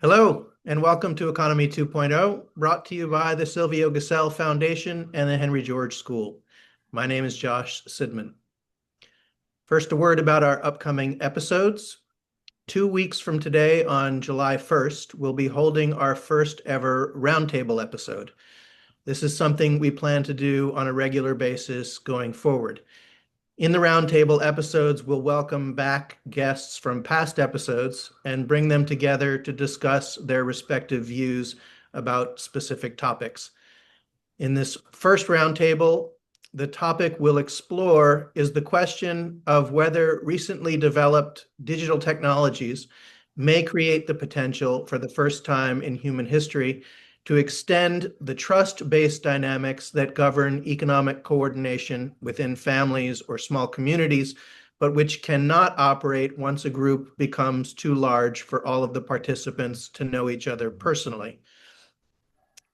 Hello, and welcome to Economy 2.0, brought to you by the Silvio Gesell Foundation and the Henry George School. My name is Josh Sidman. First, a word about our upcoming episodes. 2 weeks from today, on July 1st, we'll be holding our first ever roundtable episode. This is something we plan to do on a regular basis going forward. In the roundtable episodes, we'll welcome back guests from past episodes and bring them together to discuss their respective views about specific topics. In this first roundtable, the topic we'll explore is the question of whether recently developed digital technologies may create the potential for the first time in human history to extend the trust-based dynamics that govern economic coordination within families or small communities, but which cannot operate once a group becomes too large for all of the participants to know each other personally.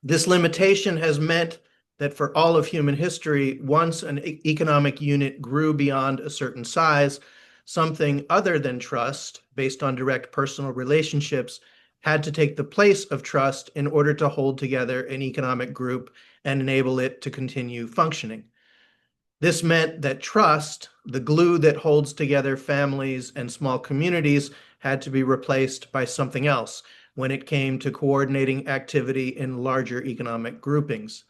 This limitation has meant that for all of human history, once an economic unit grew beyond a certain size, something other than trust, based on direct personal relationships, had to take the place of trust in order to hold together an economic group and enable it to continue functioning. This meant that trust, the glue that holds together families and small communities, had to be replaced by something else when it came to coordinating activity in larger economic groupings.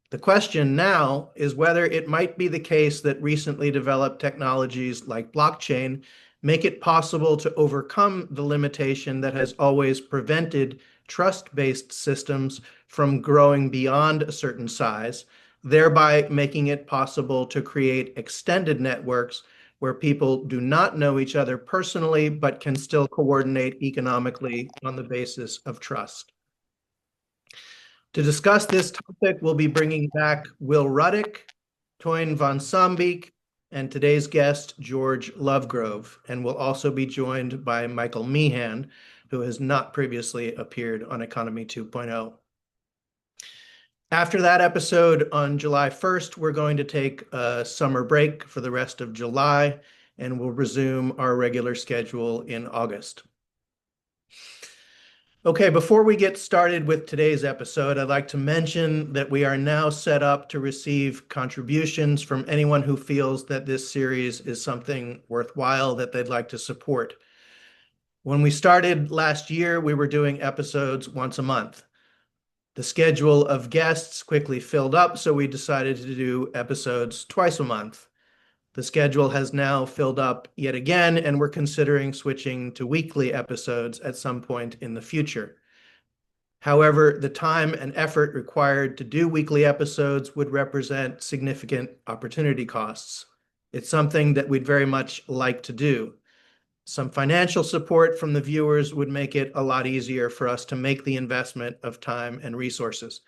The question now is whether it might be the case that recently developed technologies like blockchain make it possible to overcome the limitation that has always prevented trust-based systems from growing beyond a certain size, thereby making it possible to create extended networks where people do not know each other personally, but can still coordinate economically on the basis of trust. To discuss this topic, we'll be bringing back Will Ruddick, Toyin van Sambeek, and today's guest, George Lovegrove, and we'll also be joined by Michael Meehan, who has not previously appeared on Economy 2.0. After that episode on July 1st, we're going to take a summer break for the rest of July, and we'll resume our regular schedule in August. Okay, before we get started with today's episode, I'd like to mention that we are now set up to receive contributions from anyone who feels that this series is something worthwhile that they'd like to support. When we started last year, we were doing episodes once a month. The schedule of guests quickly filled up, so we decided to do episodes twice a month. The schedule has now filled up yet again, and we're considering switching to weekly episodes at some point in the future. However, the time and effort required to do weekly episodes would represent significant opportunity costs. It's something that we'd very much like to do. Some financial support from the viewers would make it a lot easier for us to make the investment of time and resources.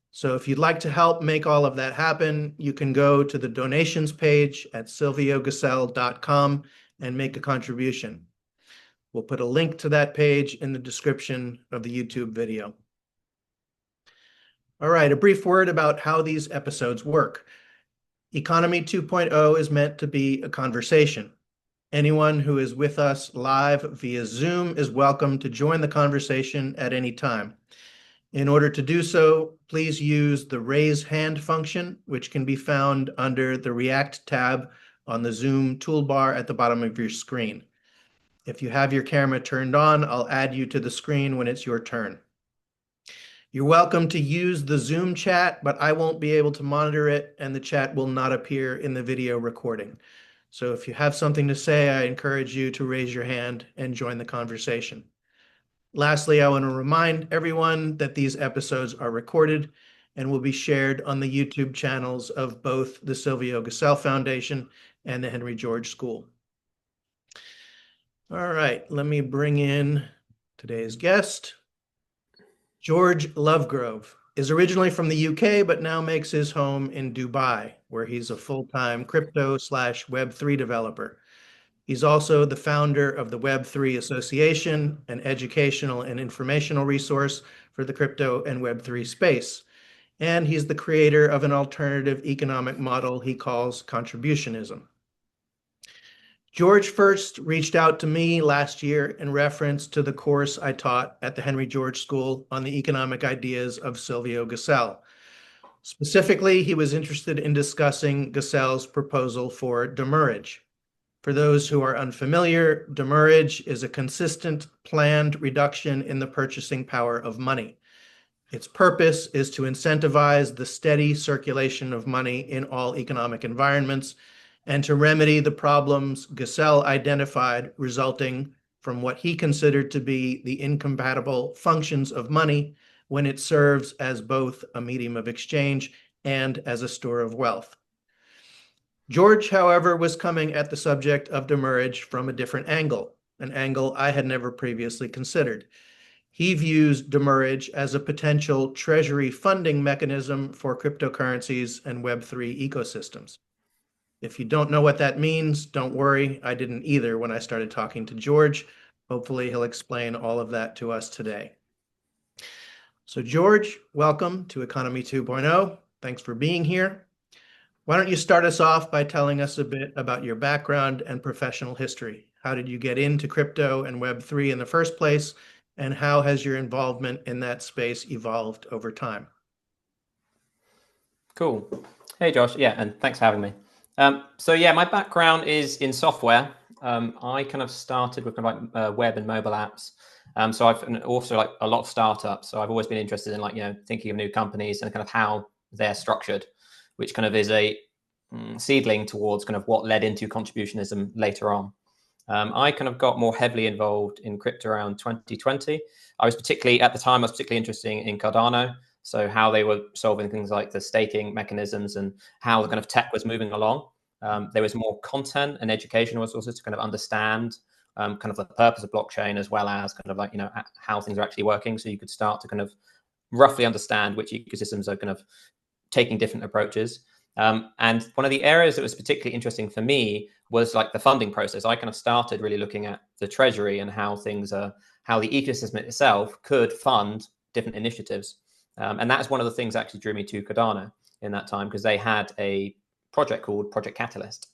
So if you'd like to help make all of that happen, you can go to the donations page at silviogesell.com and make a contribution. We'll put a link to that page in the description of the YouTube video. All right, a brief word about how these episodes work. Economy 2.0 is meant to be a conversation. Anyone who is with us live via Zoom is welcome to join the conversation at any time. In order to do so, please use the raise hand function, which can be found under the React tab on the Zoom toolbar at the bottom of your screen. If you have your camera turned on, I'll add you to the screen when it's your turn. You're welcome to use the Zoom chat, but I won't be able to monitor it, and the chat will not appear in the video recording. So if you have something to say, I encourage you to raise your hand and join the conversation. Lastly, I want to remind everyone that these episodes are recorded and will be shared on the YouTube channels of both the Silvio Gesell Foundation and the Henry George School. All right, let me bring in today's guest. George Lovegrove is originally from the UK, but now makes his home in Dubai, where he's a full-time crypto/Web3 developer. He's also the founder of the Web3 Association, an educational and informational resource for the crypto and Web3 space. And he's the creator of an alternative economic model he calls Contributionism. George first reached out to me last year in reference to the course I taught at the Henry George School on the economic ideas of Silvio Gesell. Specifically, he was interested in discussing Gesell's proposal for demurrage. For those who are unfamiliar, demurrage is a consistent, planned reduction in the purchasing power of money. Its purpose is to incentivize the steady circulation of money in all economic environments and to remedy the problems Gesell identified resulting from what he considered to be the incompatible functions of money when it serves as both a medium of exchange and as a store of wealth. George, however, was coming at the subject of demurrage from a different angle, an angle I had never previously considered. He views demurrage as a potential treasury funding mechanism for cryptocurrencies and Web3 ecosystems. If you don't know what that means, don't worry. I didn't either when I started talking to George. Hopefully, he'll explain all of that to us today. So, George, welcome to Economy 2.0. Thanks for being here. Why don't you start us off by telling us a bit about your background and professional history? How did you get into crypto and Web3 in the first place? And how has your involvement in that space evolved over time? Cool. Hey, Josh. Yeah, and thanks for having me. My background is in software. I kind of started with kind of like web and mobile apps. So I've also like a lot of startups. So I've always been interested in thinking of new companies and kind of how they're structured, which kind of is a seedling towards kind of what led into contributionism later on. I kind of got more heavily involved in crypto around 2020. I was particularly interested in Cardano. So how they were solving things like the staking mechanisms and how the kind of tech was moving along. There was more content and education was also to kind of understand kind of the purpose of blockchain as well as kind of how things are actually working. So you could start to kind of roughly understand which ecosystems are kind of taking different approaches. And one of the areas that was particularly interesting for me was like the funding process. I kind of started really looking at the treasury and how the ecosystem itself could fund different initiatives. And that's one of the things that actually drew me to Cardano in that time, because they had a project called Project Catalyst.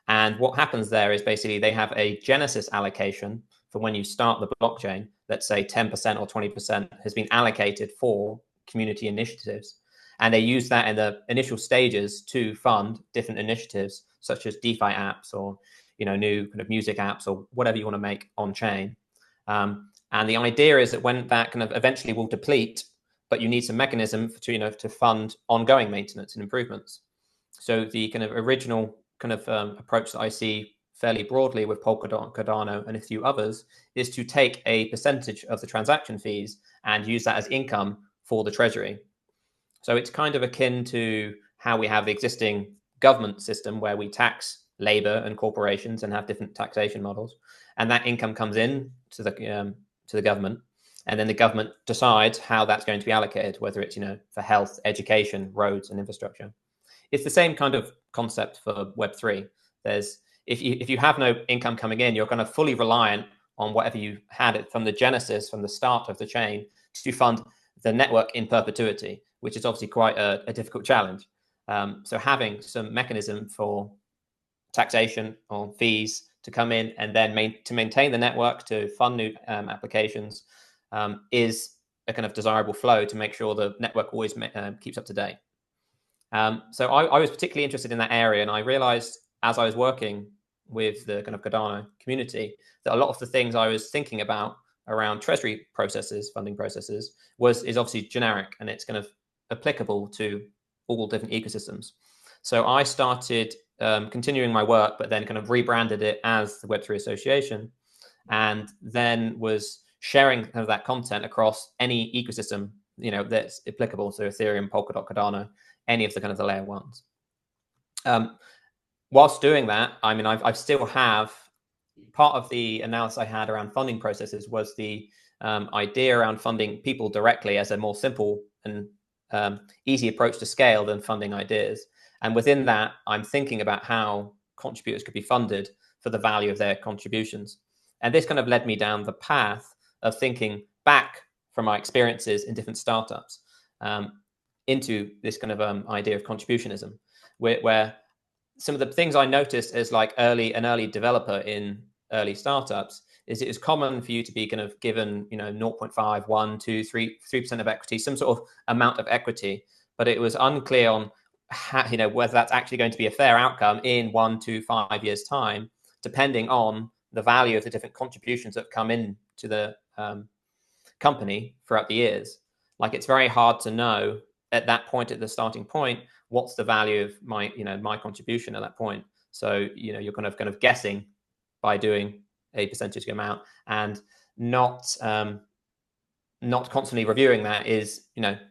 And what happens there is basically they have a genesis allocation for when you start the blockchain. Let's say 10% or 20% has been allocated for community initiatives. And they use that in the initial stages to fund different initiatives, such as DeFi apps or new kind of music apps or whatever you want to make on chain. And the idea is that when that kind of eventually will deplete, but you need some mechanism to fund ongoing maintenance and improvements. So the kind of original kind of approach that I see fairly broadly with Polkadot, Cardano, and a few others is to take a percentage of the transaction fees and use that as income for the treasury. So it's kind of akin to how we have the existing government system where we tax labor and corporations and have different taxation models, and that income comes in to the government. And then the government decides how that's going to be allocated, whether it's, for health, education, roads, and infrastructure. It's the same kind of concept for Web3. If you have no income coming in, you're kind of fully reliant on whatever you had it from the genesis, from the start of the chain, to fund the network in perpetuity, which is obviously quite a difficult challenge. So having some mechanism for taxation or fees to come in and then to maintain the network, to fund new applications, is a kind of desirable flow to make sure the network always keeps up to date. So I was particularly interested in that area, and I realized as I was working with the kind of Cardano community that a lot of the things I was thinking about around treasury processes, funding processes, is obviously generic, and it's kind of applicable to all different ecosystems. So I started continuing my work, but then kind of rebranded it as the Web3 Association, and then was sharing kind of that content across any ecosystem, that's applicable. So Ethereum, Polkadot, Cardano, any of the kind of the layer ones. Whilst doing that, I still have part of the analysis I had around funding processes was the idea around funding people directly as a more simple and easy approach to scale than funding ideas. And within that, I'm thinking about how contributors could be funded for the value of their contributions. And this kind of led me down the path of thinking back from my experiences in different startups into this kind of idea of contributionism, where some of the things I noticed as like an early developer in early startups is it is common for you to be kind of given, 0.5, 1, 2, 3% of equity, some sort of amount of equity, but it was unclear on how, whether that's actually going to be a fair outcome in 1 to 5 years time, depending on the value of the different contributions that come in to the company throughout the years. Like, it's very hard to know at that point, at the starting point, what's the value of my contribution at that point. So you're kind of guessing by doing a percentage amount, and not constantly reviewing that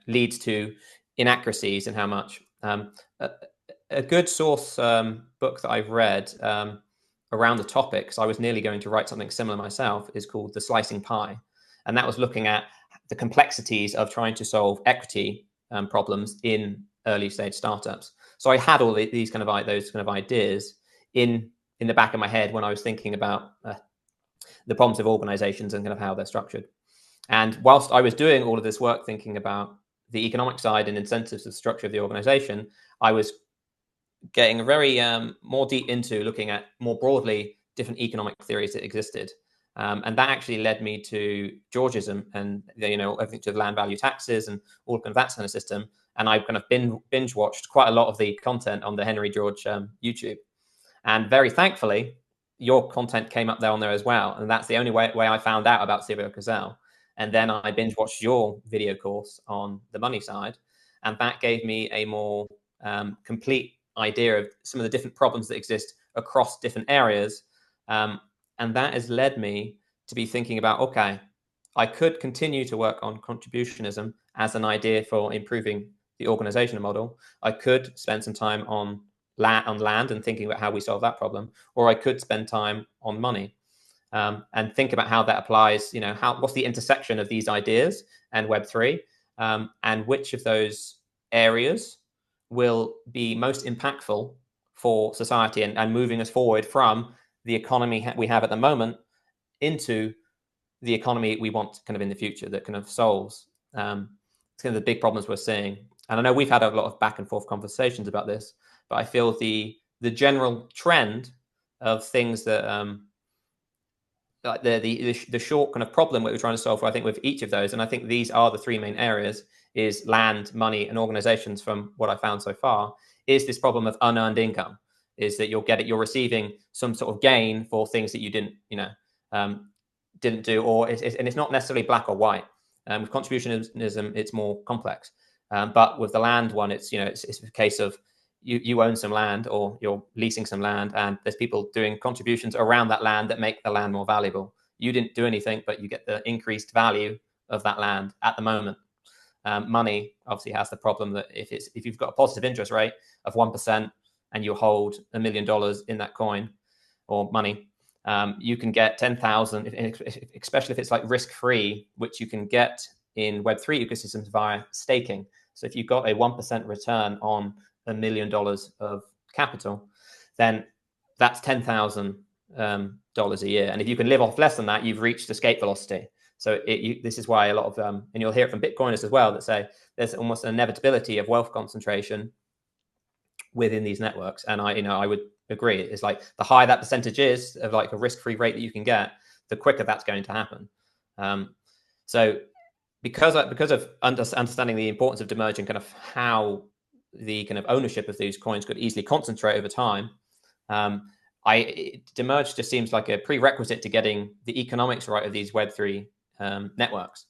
leads to inaccuracies in how much. A good source book that I've read around the topic, because I was nearly going to write something similar myself, is called The Slicing Pie, and that was looking at the complexities of trying to solve equity problems in early stage startups. So I had all these those kind of ideas in the back of my head when I was thinking about the problems of organizations and kind of how they're structured. And whilst I was doing all of this work thinking about the economic side and incentives of the structure of the organization, I was getting very more deep into looking at more broadly different economic theories that existed. And that actually led me to Georgism and everything to land value taxes and all of that kind of system. And I kind of binge watched quite a lot of the content on the Henry George YouTube. And very thankfully, your content came up there on there as well. And that's the only way I found out about Silvio Gesell. And then I binge watched your video course on the money side. And that gave me a more complete idea of some of the different problems that exist across different areas. And that has led me to be thinking about, okay, I could continue to work on contributionism as an idea for improving the organizational model. I could spend some time on land and thinking about how we solve that problem, or I could spend time on money and think about how that applies. What's the intersection of these ideas and Web3, and which of those areas will be most impactful for society and moving us forward from the economy we have at the moment into the economy we want kind of in the future that kind of solves kind of the big problems we're seeing. And I know we've had a lot of back and forth conversations about this, but I feel the general trend of things that like the short kind of problem that we're trying to solve, I think, with each of those, and I think these are the three main areas, is land, money, and organizations. From what I found so far, is this problem of unearned income, is that you're receiving some sort of gain for things that you didn't do, or and it's not necessarily black or white. With contributionism, it's more complex, but with the land one, it's a case of you own some land or you're leasing some land, and there's people doing contributions around that land that make the land more valuable. You didn't do anything, but you get the increased value of that land at the moment. Money obviously has the problem that if you've got a positive interest rate of 1% and you hold $1 million in that coin or money, you can get 10,000, especially if it's like risk-free, which you can get in Web3 ecosystems via staking. So if you've got a 1% return on $1 million of capital, then that's $10,000 a year. And if you can live off less than that, you've reached escape velocity. So this is why a lot of, and you'll hear it from Bitcoiners as well, that say there's almost an inevitability of wealth concentration within these networks. And I would agree. It's like the higher that percentage is of like a risk-free rate that you can get, the quicker that's going to happen. So because of understanding the importance of demerge and kind of how the kind of ownership of these coins could easily concentrate over time, demerge just seems like a prerequisite to getting the economics right of these Web3 networks.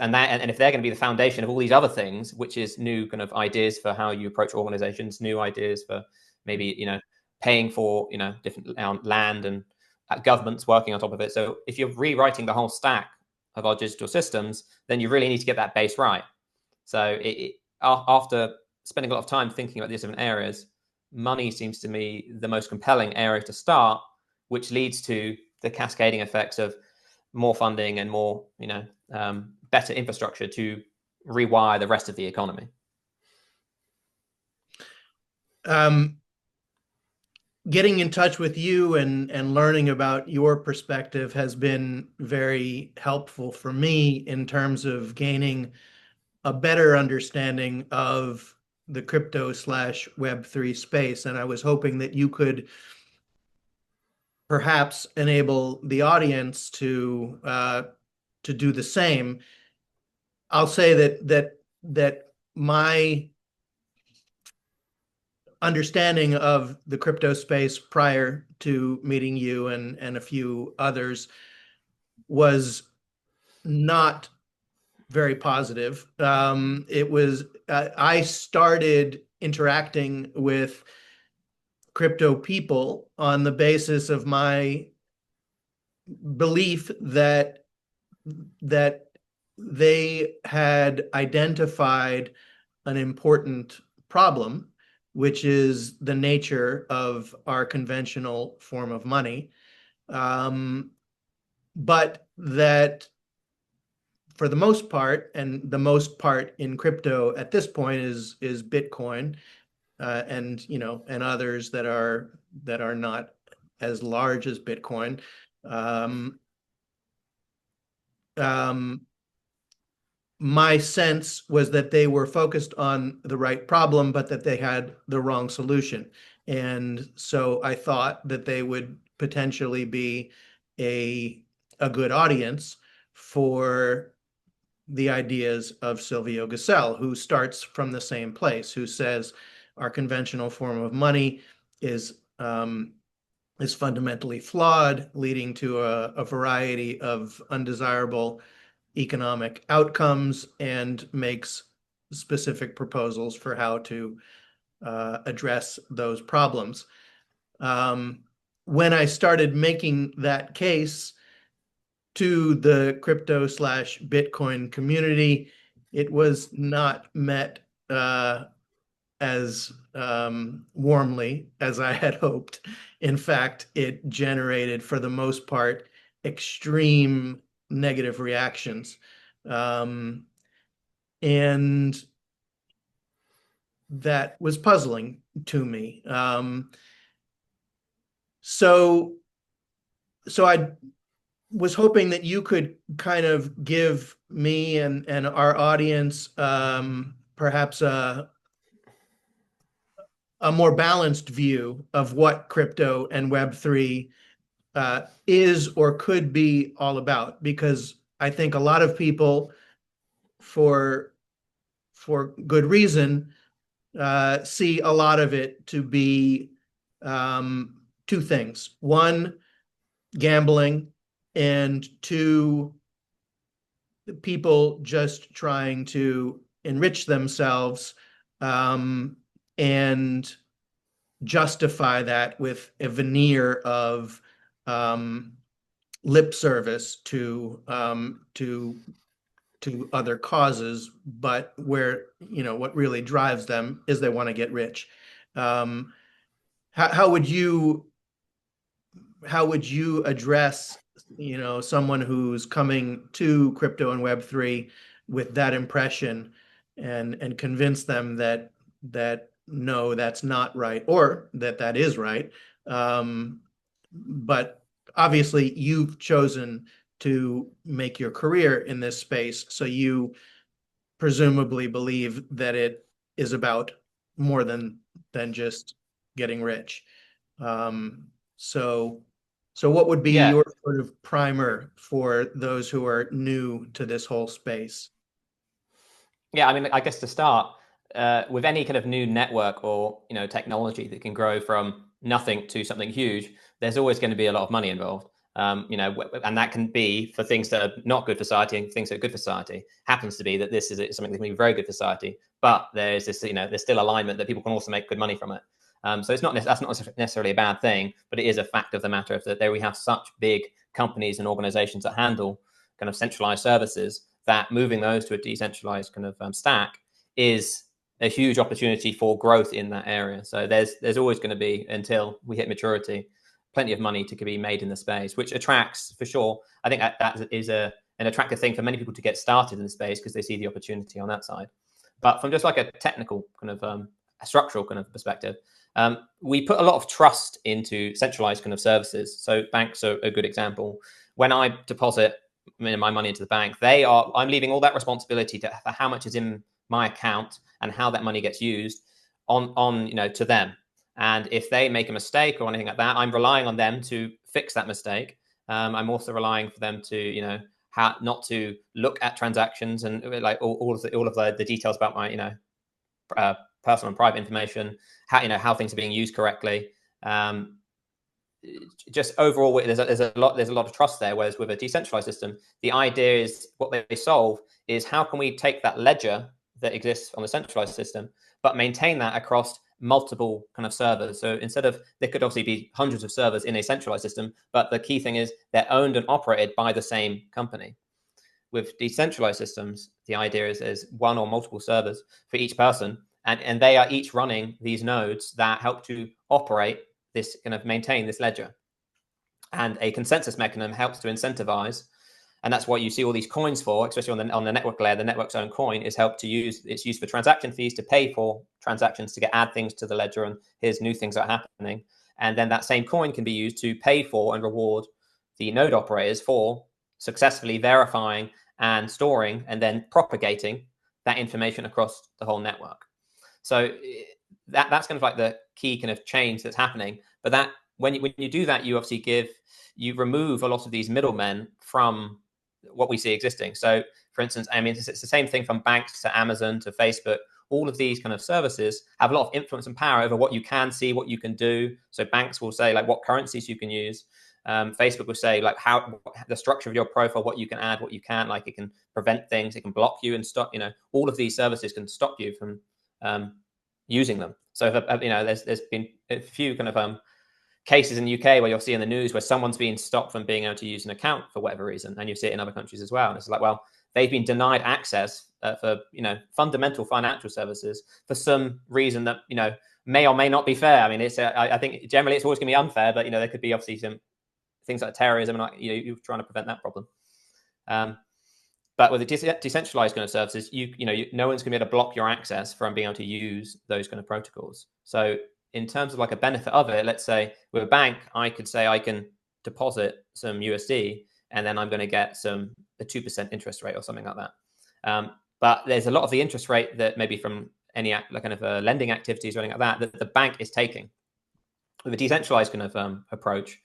And if they're going to be the foundation of all these other things, which is new kind of ideas for how you approach organizations, new ideas for maybe paying for different land, and governments working on top of it. So if you're rewriting the whole stack of our digital systems, then you really need to get that base right. So after spending a lot of time thinking about these different areas, money seems to me the most compelling area to start, which leads to the cascading effects of more funding and more better infrastructure to rewire the rest of the economy. Getting in touch with you and learning about your perspective has been very helpful for me in terms of gaining a better understanding of the crypto slash Web3 space, and I was hoping that you could perhaps enable the audience to do the same. I'll say that my understanding of the crypto space prior to meeting you and a few others was not very positive. I started interacting with crypto people on the basis of my belief that they had identified an important problem, which is the nature of our conventional form of money, but that for the most part, and the most part in crypto at this point is Bitcoin, and and others that are not as large as Bitcoin. Um, um, my sense was that they were focused on the right problem, but that they had the wrong solution. And so I thought that they would potentially be a a good audience for the ideas of Silvio Gesell, who starts from the same place, who says our conventional form of money is is fundamentally flawed, leading to a variety of undesirable economic outcomes, and makes specific proposals for how to address those problems. When I started making that case to the crypto slash Bitcoin community, it was not met as warmly as I had hoped. In fact, it generated, for the most part, extreme negative reactions. Um, and that was puzzling to me. So, so I was hoping that you could kind of give me and our audience perhaps a more balanced view of what crypto and Web3 is or could be all about, because I think a lot of people, for good reason, see a lot of it to be two things: one, gambling, and two, people just trying to enrich themselves, and justify that with a veneer of um, lip service to other causes, but where what really drives them is they want to get rich. Um, how would you address someone who's coming to crypto and Web3 with that impression, and convince them that no, that's not right, or that that is right? But obviously you've chosen to make your career in this space, so you presumably believe that it is about more than just getting rich. Um, so what would be Yeah, your sort of primer for those who are new to this whole space? yeah. I mean, I guess to start with any kind of new network or technology that can grow from nothing to something huge, there's always going to be a lot of money involved. And that can be for things that are not good for society and things that are good for society. Happens to be that this is something that can be very good for society, but there's this, there's still alignment that people can also make good money from it. So that's not necessarily a bad thing, but it is a fact of the matter that there we have such big companies and organizations that handle kind of centralized services, that moving those to a decentralized kind of stack is a huge opportunity for growth in that area. So there's always going to be, until we hit maturity, plenty of money to be made in the space, which attracts, for sure. I think that is an attractive thing for many people to get started in the space, because they see the opportunity on that side. But from just like a technical kind of a structural kind of perspective, we put a lot of trust into centralized kind of services. So banks are a good example. When I deposit my money into the bank, I'm leaving all that responsibility for how much is in my account and how that money gets used on to them. And if they make a mistake or anything like that, I'm relying on them to fix that mistake. I'm also relying for them to how not to look at transactions and like all of the details about my personal and private information, how things are being used correctly. Just overall, there's a lot of trust there. Whereas with a decentralized system, the idea is what they solve is how can we take that ledger that exists on the centralized system, but maintain that across multiple kind of servers. So instead of, there could obviously be hundreds of servers in a centralized system, but the key thing is they're owned and operated by the same company. With decentralized systems, the idea is one or multiple servers for each person, and they are each running these nodes that help to operate this, kind of maintain this ledger. And a consensus mechanism helps to incentivize, and that's what you see all these coins for, especially on the network layer. The network's own coin is it's used for transaction fees, to pay for transactions, to add things to the ledger, and here's new things that are happening. And then that same coin can be used to pay for and reward the node operators for successfully verifying and storing and then propagating that information across the whole network. So that's kind of like the key kind of change that's happening. But that when you do that, you obviously you remove a lot of these middlemen from what we see existing. So for instance, I mean, it's the same thing from banks to Amazon to Facebook. All of these kind of services have a lot of influence and power over what you can see, what you can do. So banks will say like what currencies you can use. Facebook will say like how the structure of your profile, what you can add, what you can't. Like it can prevent things, it can block you and stop. All of these services can stop you from using them. So there's been a few kind of cases in the UK where you'll see in the news where someone's being stopped from being able to use an account for whatever reason, and you see it in other countries as well. And it's like, well, they've been denied access for fundamental financial services for some reason that may or may not be fair. I mean, I think generally it's always going to be unfair, but there could be obviously some things like terrorism and you're trying to prevent that problem. But with the decentralized kind of services, no one's going to be able to block your access from being able to use those kind of protocols. So in terms of like a benefit of it, let's say with a bank, I could say I can deposit some USD and then I'm going to get a 2% interest rate or something like that. But there's a lot of the interest rate that maybe from any kind of lending activities or anything like that the bank is taking. With a decentralized kind of approach,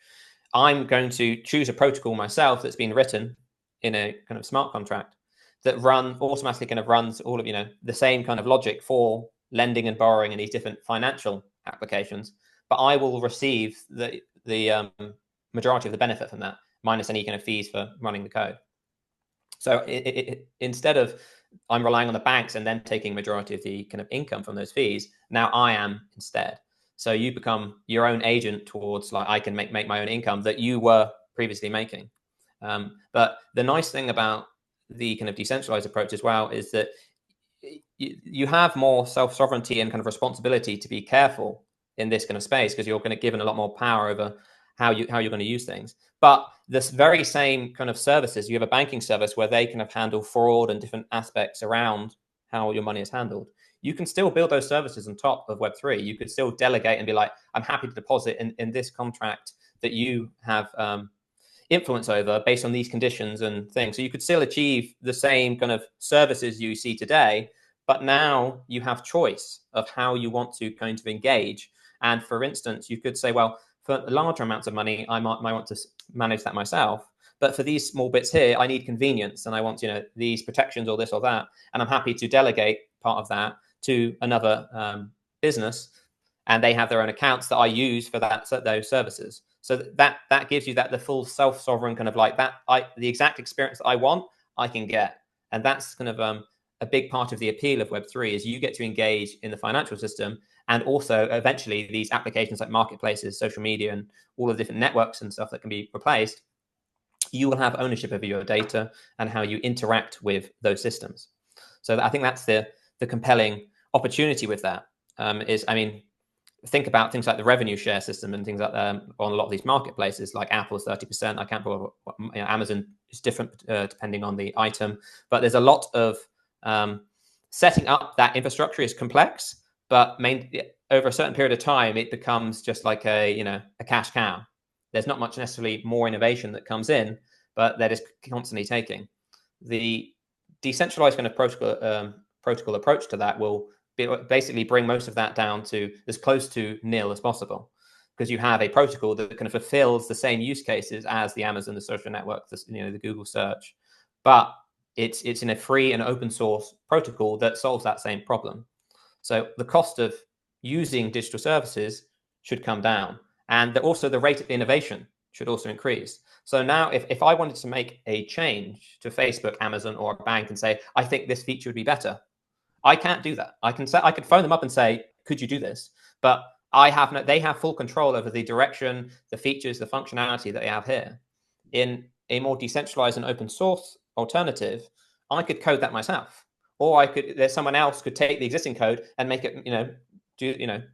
I'm going to choose a protocol myself that's been written in a kind of smart contract that automatically kind of runs all of the same kind of logic for lending and borrowing and these different financial applications, but I will receive the majority of the benefit from that, minus any kind of fees for running the code. So instead of I'm relying on the banks and then taking majority of the kind of income from those fees, now I am instead. So you become your own agent towards like I can make my own income that you were previously making. But the nice thing about the kind of decentralized approach as well is that you have more self-sovereignty and kind of responsibility to be careful in this kind of space because you're going to given a lot more power over how you're going to use things. But this very same kind of services, you have a banking service where they kind of handle fraud and different aspects around how your money is handled. You can still build those services on top of Web3. You could still delegate and be like, I'm happy to deposit in this contract that you have influence over based on these conditions and things. So you could still achieve the same kind of services you see today, but now you have choice of how you want to kind of engage. And for instance, you could say, well, for larger amounts of money, I might want to manage that myself. But for these small bits here, I need convenience and I want, these protections or this or that. And I'm happy to delegate part of that to another business. And they have their own accounts that I use for those services. So that gives you the full self-sovereign kind of like the exact experience that I want, I can get. And that's kind of a big part of the appeal of Web3 is you get to engage in the financial system and also eventually these applications like marketplaces, social media, and all the different networks and stuff that can be replaced. You will have ownership over your data and how you interact with those systems. So I think that's the compelling opportunity with that. Think about things like the revenue share system and things like on a lot of these marketplaces, like Apple's 30%. I can't remember Amazon is different depending on the item, but there's a lot of setting up that infrastructure is complex, but over a certain period of time, it becomes just like a cash cow. There's not much necessarily more innovation that comes in, but they're just constantly taking. The decentralized kind of protocol approach to that will basically bring most of that down to as close to nil as possible, because you have a protocol that kind of fulfills the same use cases as the Amazon, the social network, the Google search, but it's in a free and open source protocol that solves that same problem. So the cost of using digital services should come down, and also the rate of innovation should also increase. So now if I wanted to make a change to Facebook, Amazon, or a bank and say, I think this feature would be better, I can't do that. I could phone them up and say, could you do this? But they have full control over the direction, the features, the functionality that they have here. In a more decentralized and open source alternative, I could code that myself, or there's someone else could take the existing code and make it,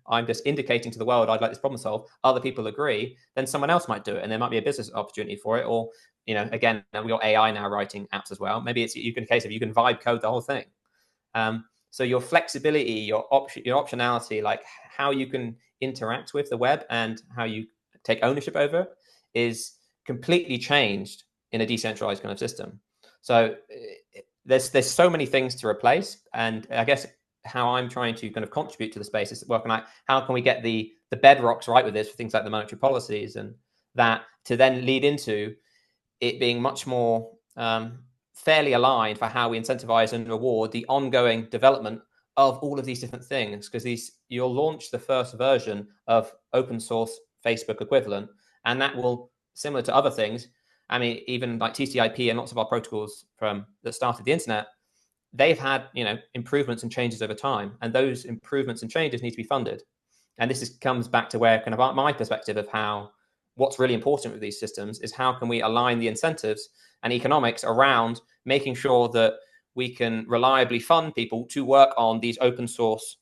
I'm just indicating to the world I'd like this problem solved. Other people agree, then someone else might do it, and there might be a business opportunity for it. Or, again, we've got AI now writing apps as well. Maybe it's a case of you can vibe code the whole thing. So your flexibility, your optionality, like how you can interact with the web and how you take ownership over it, is completely changed in a decentralized kind of system. So there's so many things to replace, and I guess how I'm trying to kind of contribute to the space is working out how can we get the bedrocks right with this for things like the monetary policies, and that to then lead into it being much more fairly aligned for how we incentivize and reward the ongoing development of all of these different things, because you'll launch the first version of open source Facebook equivalent, and that will, similar to other things, I mean, even like TCP and lots of our protocols that started the internet, they've had improvements and changes over time, and those improvements and changes need to be funded. And this comes back to where kind of my perspective of how what's really important with these systems is how can we align the incentives and economics around making sure that we can reliably fund people to work on these open source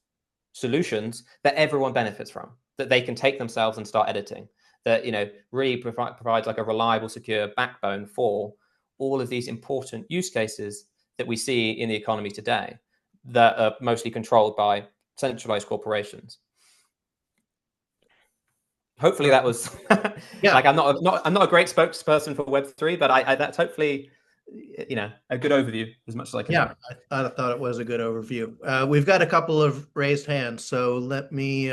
solutions that everyone benefits from, that they can take themselves and start editing, that really provides like a reliable, secure backbone for all of these important use cases that we see in the economy today that are mostly controlled by centralized corporations. Hopefully that was Yeah. like I'm not a great spokesperson for Web3, but I that's hopefully a good overview as much as I can. Yeah, I thought it was a good overview. We've got a couple of raised hands, so let me.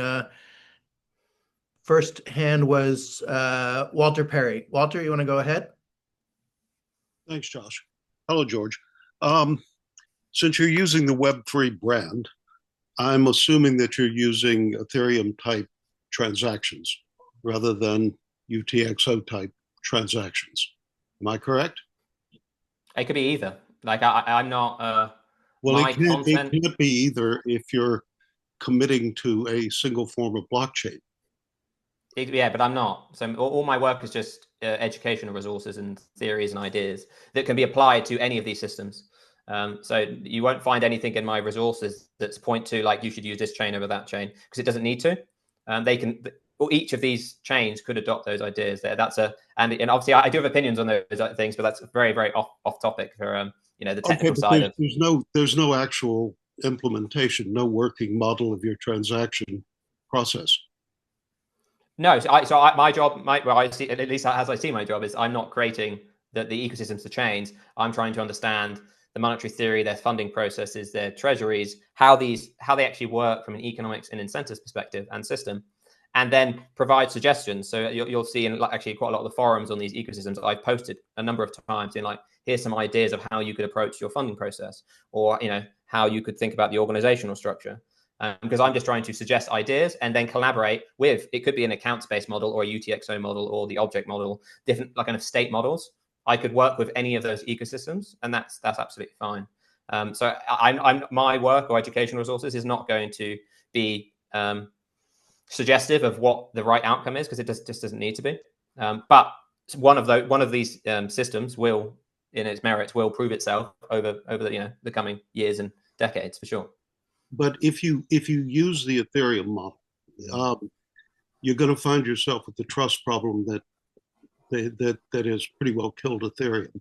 First hand was Walter Perry. Walter, you want to go ahead? Thanks, Josh. Hello, George. Since you're using the Web3 brand, I'm assuming that you're using Ethereum type transactions rather than UTXO type transactions. Am I correct? It could be either. Like I'm not. Well, it can't be either if you're committing to a single form of blockchain. Yeah, but I'm not. So all my work is just educational resources and theories and ideas that can be applied to any of these systems. So you won't find anything in my resources that's point to like you should use this chain over that chain, because it doesn't need to. Each of these chains could adopt those ideas. And obviously I do have opinions on those things, but that's very, very off topic for the technical side of. There's no actual implementation, no working model of your transaction process. No, my job, I see, at least as I see my job, is I'm not creating the ecosystems to chains. I'm trying to understand the monetary theory, their funding processes, their treasuries, how they actually work from an economics and incentives perspective and system, and then provide suggestions. So you'll see in actually quite a lot of the forums on these ecosystems I've posted a number of times in like, here's some ideas of how you could approach your funding process, or how you could think about the organizational structure. Because I'm just trying to suggest ideas and then collaborate with, it could be an accounts-based model or a UTXO model or the object model, different like kind of state models. I could work with any of those ecosystems, and that's absolutely fine. So my work or educational resources is not going to be suggestive of what the right outcome is, because it just doesn't need to be. But one of these systems will, in its merits, will prove itself over the coming years and decades for sure. But if you use the Ethereum model, you're going to find yourself with the trust problem that has pretty well killed Ethereum.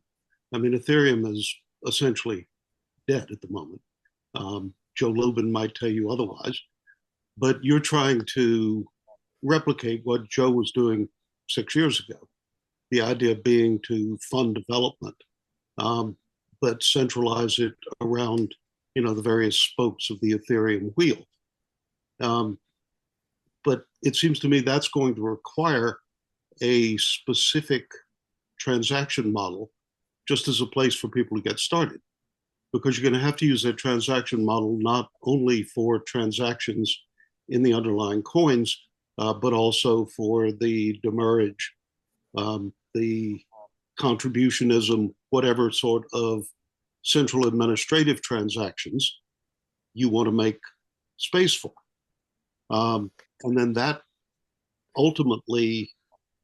I mean, Ethereum is essentially dead at the moment. Joe Lubin might tell you otherwise, but you're trying to replicate what Joe was doing 6 years ago. The idea being to fund development, but centralize it around the various spokes of the Ethereum wheel. But it seems to me that's going to require a specific transaction model just as a place for people to get started, because you're going to have to use that transaction model not only for transactions in the underlying coins, but also for the demurrage, the contributionism, whatever sort of central administrative transactions you want to make space for. And then that ultimately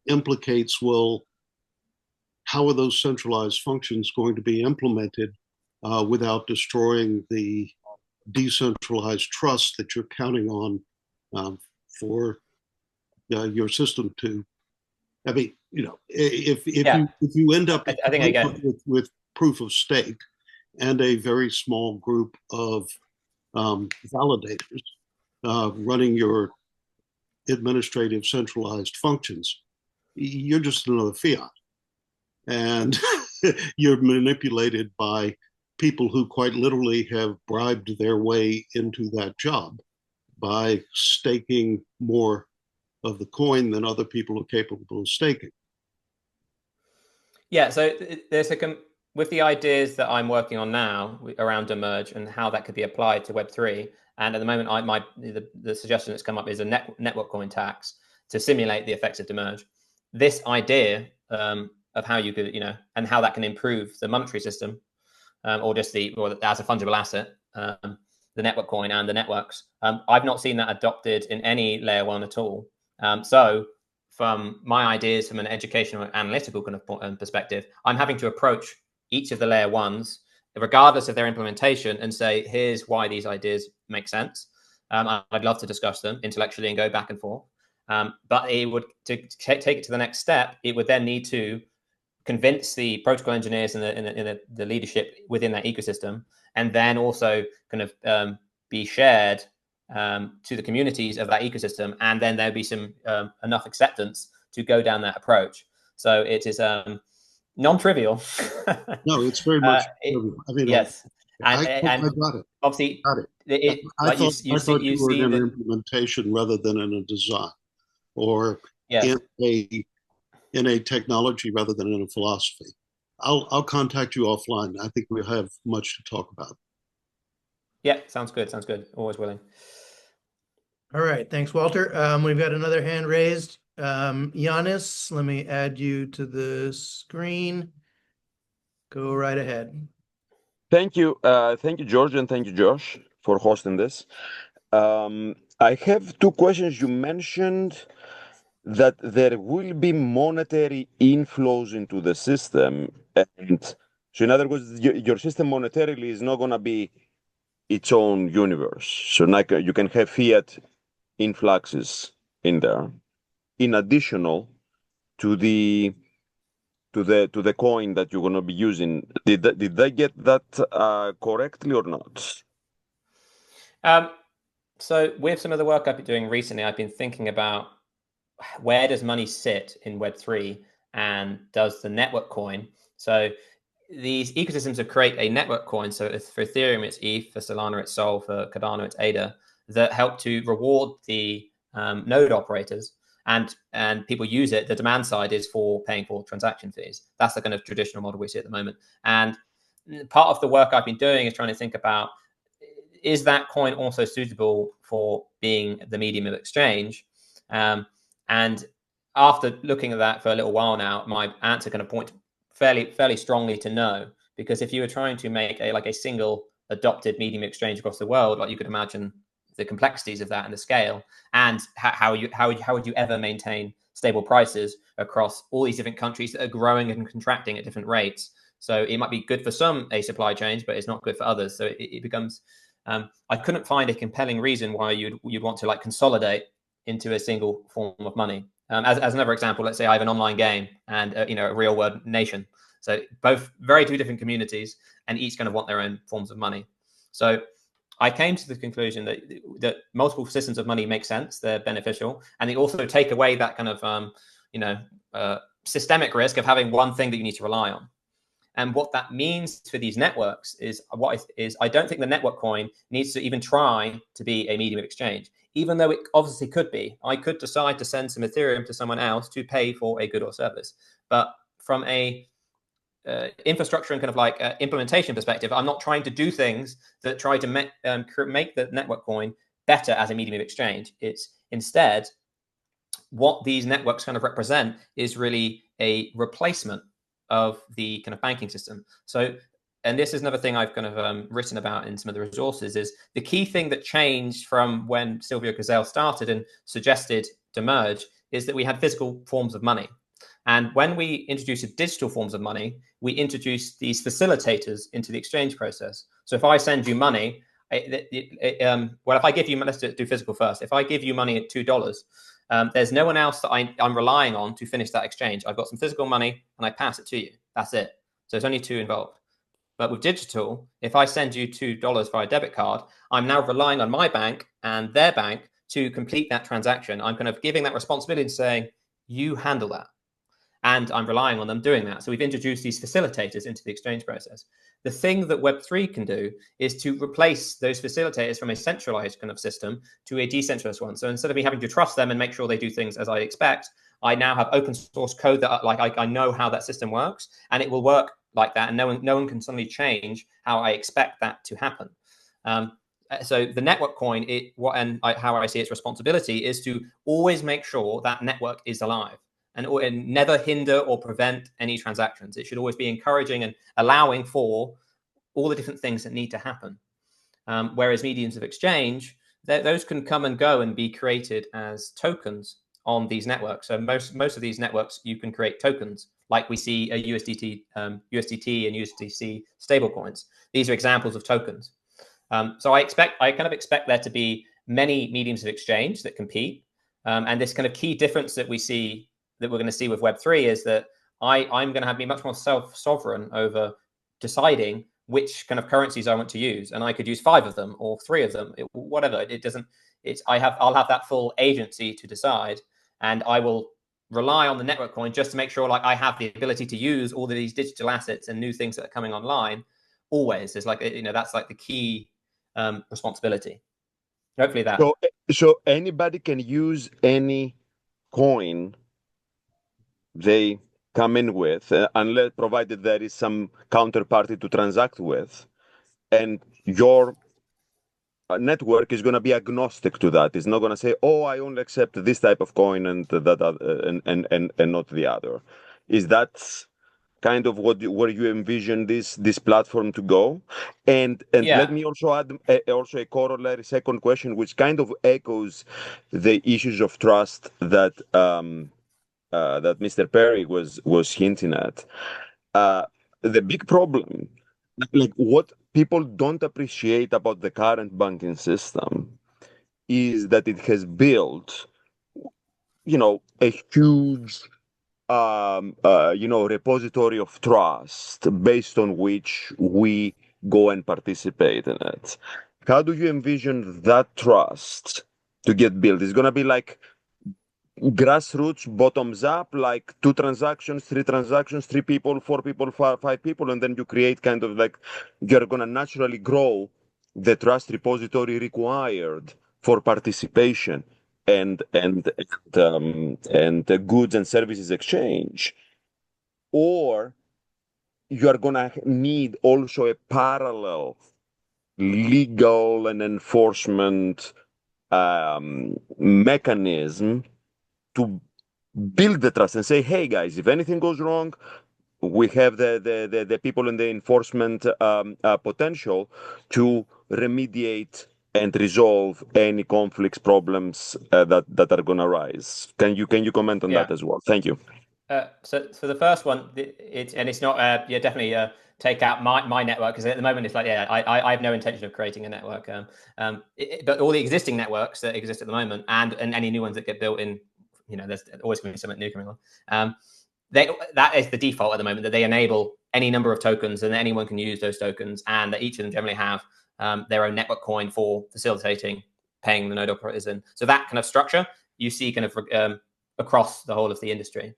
implicates, well, how are those centralized functions going to be implemented without destroying the decentralized trust that you're counting on for your system to? I mean, if you end up I think I get with proof of stake and a very small group of validators running your administrative centralized functions, you're just another fiat. And you're manipulated by people who quite literally have bribed their way into that job by staking more of the coin than other people are capable of staking. Yeah, so there's with the ideas that I'm working on now around demerge and how that could be applied to Web3. And at the moment, the suggestion that's come up is a network coin tax to simulate the effects of demerge. This idea of how you could, and how that can improve the monetary system, or as a fungible asset, the network coin and the networks. I've not seen that adopted in any layer one at all. So from my ideas from an educational and analytical kind of perspective, I'm having to approach each of the layer ones, regardless of their implementation, and say, here's why these ideas make sense. I'd love to discuss them intellectually and go back and forth. But it would, to take it to the next step, it would then need to convince the protocol engineers and the leadership within that ecosystem, and then also kind of be shared to the communities of that ecosystem, and then there'll be some enough acceptance to go down that approach. So it is non-trivial. No, it's very much. I mean, yes, I got it. Obviously, got it. I thought you were in an implementation rather than in a design, or in a technology rather than in a philosophy. I'll contact you offline. I think we have much to talk about. Yeah, sounds good. Sounds good. Always willing. All right. Thanks, Walter. We've got another hand raised. Giannis, let me add you to the screen. Go right ahead. Thank you. Thank you, George, and thank you, Josh, for hosting this. I have two questions. You mentioned that there will be monetary inflows into the system. And so in other words, your system monetarily is not going to be its own universe. So like you can have fiat influxes in there, in additional to the coin that you're going to be using. Did I get that correctly or not? So with some of the work I've been doing recently, I've been thinking about where does money sit in Web3, and does the network coin. So these ecosystems have create a network coin. So for Ethereum, it's ETH, for Solana, it's Sol, for Cardano, it's ADA, that help to reward the node operators, and people use it. The demand side is for paying for transaction fees. That's the kind of traditional model we see at the moment. And part of the work I've been doing is trying to think about, is that coin also suitable for being the medium of exchange? And after looking at that for a little while now, my answer kind of points fairly strongly to no, because if you were trying to make a single adopted medium of exchange across the world, like you could imagine the complexities of that and the scale, and how would you ever maintain stable prices across all these different countries that are growing and contracting at different rates? So it might be good for some supply chains, but it's not good for others. So it becomes I couldn't find a compelling reason why you'd want to consolidate into a single form of money. As another example, let's say I have an online game and a real world nation. So both two different communities, and each kind of want their own forms of money. So I came to the conclusion that multiple systems of money make sense. They're beneficial, and they also take away that kind of systemic risk of having one thing that you need to rely on. And what that means for these networks is I don't think the network coin needs to even try to be a medium of exchange, even though it obviously could be. I could decide to send some Ethereum to someone else to pay for a good or service. But from a infrastructure and kind of like implementation perspective, I'm not trying to do things that try to make the network coin better as a medium of exchange. It's instead what these networks kind of represent is really a replacement of the kind of banking system. So, and this is another thing I've kind of written about in some of the resources, is the key thing that changed from when Silvio Gesell started and suggested to merge is that we had physical forms of money. And when we introduced digital forms of money, we introduced these facilitators into the exchange process. So if I send you money, well, if I give you, let's do physical first. If I give you money at $2, there's no one else that I'm relying on to finish that exchange. I've got some physical money and I pass it to you. That's it. So there's only two involved. But with digital, if I send you $2 via debit card, I'm now relying on my bank and their bank to complete that transaction. I'm kind of giving that responsibility and saying, you handle that. And I'm relying on them doing that. So we've introduced these facilitators into the exchange process. The thing that Web3 can do is to replace those facilitators from a centralized kind of system to a decentralized one. So instead of me having to trust them and make sure they do things as I expect, I now have open source code that I know how that system works, and it will work like that. And no one can suddenly change how I expect that to happen. So the network coin, how I see its responsibility is to always make sure that network is alive. And never hinder or prevent any transactions. It should always be encouraging and allowing for all the different things that need to happen. Whereas mediums of exchange, those can come and go and be created as tokens on these networks. So most of these networks, you can create tokens, like we see a USDT and USDC stablecoins. These are examples of tokens. So I kind of expect there to be many mediums of exchange that compete. And this kind of key difference that we're going to see with Web3 is that I'm going to be much more self-sovereign over deciding which kind of currencies I want to use, and I could use 5 of them or 3 of them, whatever. I'll have that full agency to decide, and I will rely on the network coin just to make sure I have the ability to use all of these digital assets and new things that are coming online. Always, there's that's the key responsibility. Hopefully that. So anybody can use any coin they come in with, unless provided there is some counterparty to transact with, and your network is going to be agnostic to that. It's not going to say, "Oh, I only accept this type of coin and that and not the other." Is that kind of where you envision this platform to go? And Yeah. Let me also add also a corollary second question, which kind of echoes the issues of trust that that Mr. Perry was hinting at. The big problem, what people don't appreciate about the current banking system, is that it has built, a huge, repository of trust based on which we go and participate in it. How do you envision that trust to get built? It's going to be like grassroots, bottoms up, like 2 transactions, 3 transactions, 3 people, 4 people, 5 people, and then you create kind of you're going to naturally grow the trust repository required for participation and the goods and services exchange. Or you are going to need also a parallel legal and enforcement mechanism to build the trust and say, hey guys, if anything goes wrong, we have the people in the enforcement potential to remediate and resolve any conflicts, problems that are going to arise. Can you comment on that as well? Thank you. So for the first one, it's not definitely take out my network, because at the moment it's I have no intention of creating a network. But all the existing networks that exist at the moment and any new ones that get built in, there's always going to be something new coming on. That is the default at the moment, that they enable any number of tokens and anyone can use those tokens, and that each of them generally have their own network coin for facilitating paying the node operators in. So that kind of structure you see kind of across the whole of the industry.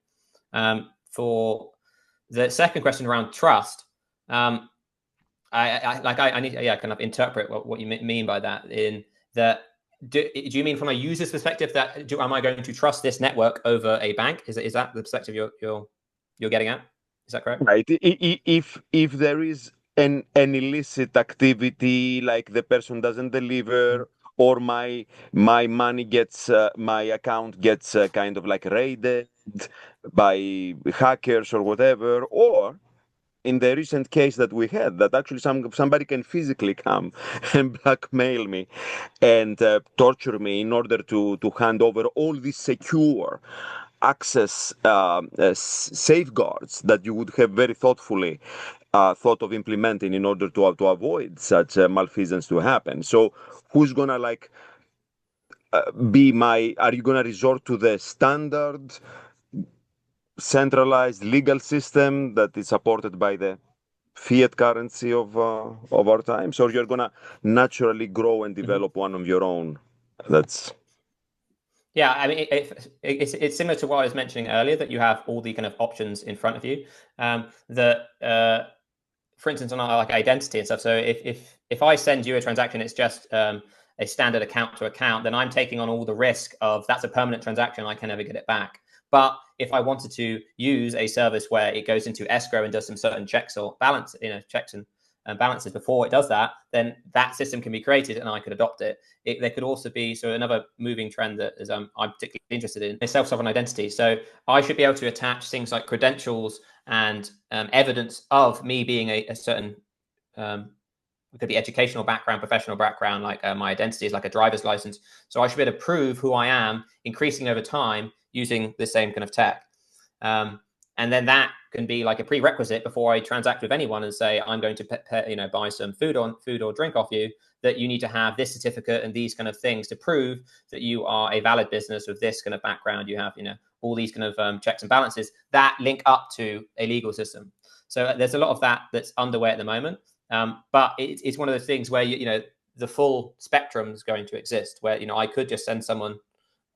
For The second question around trust, I need to kind of interpret what you mean by that. In that, do you mean from a user's perspective that am I going to trust this network over a bank? Is that the perspective you're getting at? Is that correct? Right. If there is an illicit activity, like the person doesn't deliver, or my money gets my account gets kind of like raided by hackers or whatever, or in the recent case that we had, that actually somebody can physically come and blackmail me and torture me in order to hand over all these secure access safeguards that you would have very thoughtfully thought of implementing in order to avoid such malfeasance to happen. So who's gonna are you gonna resort to the standard centralized legal system that is supported by the fiat currency of our times, or you're gonna naturally grow and develop one of your own? That's Yeah, I mean, it's similar to what I was mentioning earlier, that you have all the kind of options in front of you. For instance, on like identity and stuff. So if I send you a transaction, it's just a standard account to account, then I'm taking on all the risk of that's a permanent transaction. I can never get it back. But if I wanted to use a service where it goes into escrow and does some certain checks or balance, checks and balances before it does that, then that system can be created and I could adopt it. There could also be, so another moving trend that is I'm particularly interested in is self-sovereign identity. So I should be able to attach things like credentials and evidence of me being a certain, it could be educational background, professional background, like my identity is like a driver's license. So I should be able to prove who I am, increasing over time using the same kind of tech. And then that can be like a prerequisite before I transact with anyone and say, I'm going to buy some food or drink off you, that you need to have this certificate and these kind of things to prove that you are a valid business with this kind of background. You have, all these kind of checks and balances that link up to a legal system. So there's a lot of that that's underway at the moment. But it's one of those things where, the full spectrum is going to exist, where, I could just send someone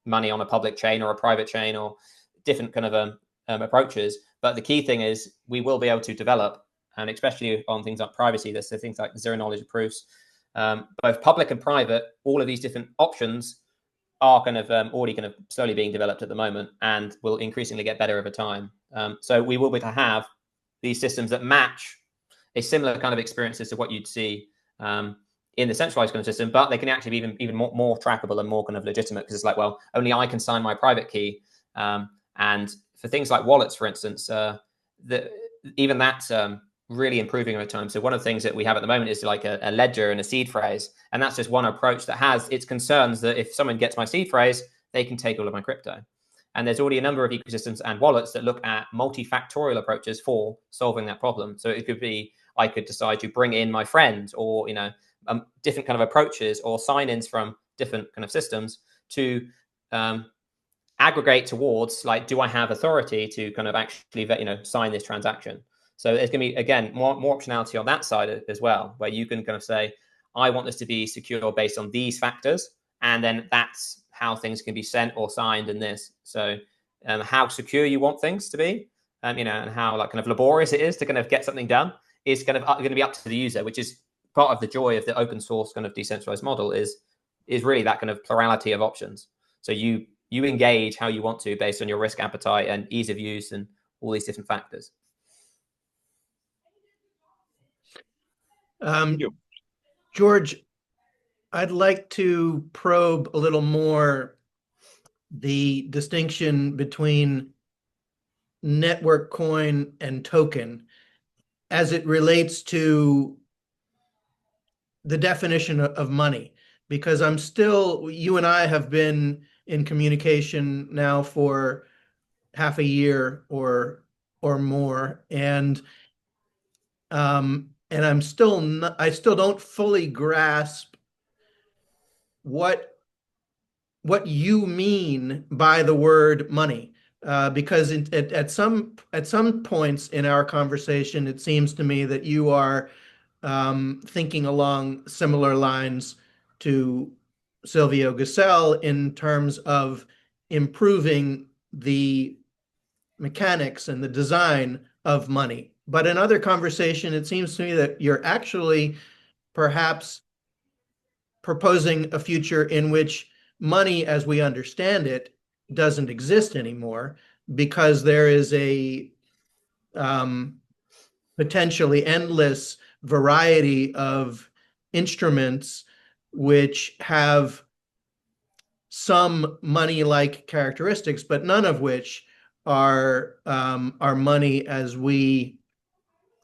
money on a public chain or a private chain or different kind of approaches. But the key thing is we will be able to develop, and especially on things like privacy, there's things like zero knowledge proofs, both public and private. All of these different options are kind of already kind of slowly being developed at the moment and will increasingly get better over time. So we will be to have these systems that match a similar kind of experiences to what you'd see in the centralized kind of system, but they can actually be even more trackable and more kind of legitimate, because it's like, well, only I can sign my private key. And for things like wallets, for instance, even that's really improving over time. So one of the things that we have at the moment is like a ledger and a seed phrase. And that's just one approach that has its concerns that if someone gets my seed phrase, they can take all of my crypto. And there's already a number of ecosystems and wallets that look at multifactorial approaches for solving that problem. So it could be, I could decide to bring in my friend, or, different kind of approaches or sign-ins from different kind of systems to aggregate towards, like, do I have authority to kind of actually, sign this transaction? So there's going to be, again, more optionality on that side as well, where you can kind of say, I want this to be secure based on these factors, and then that's how things can be sent or signed in this. So how secure you want things to be, and how like kind of laborious it is to kind of get something done is kind of going to be up to the user, which is part of the joy of the open source kind of decentralized model is really that kind of plurality of options. So you engage how you want to based on your risk appetite and ease of use and all these different factors. George, I'd like to probe a little more the distinction between network coin and token as it relates to the definition of money, because you and I have been in communication now for half a year or more, and I still don't fully grasp what you mean by the word money, because at some points in our conversation, it seems to me that you are thinking along similar lines to Silvio Gesell in terms of improving the mechanics and the design of money. But in other conversation, it seems to me that you're actually perhaps proposing a future in which money as we understand it doesn't exist anymore because there is a potentially endless variety of instruments which have some money-like characteristics, but none of which are money as we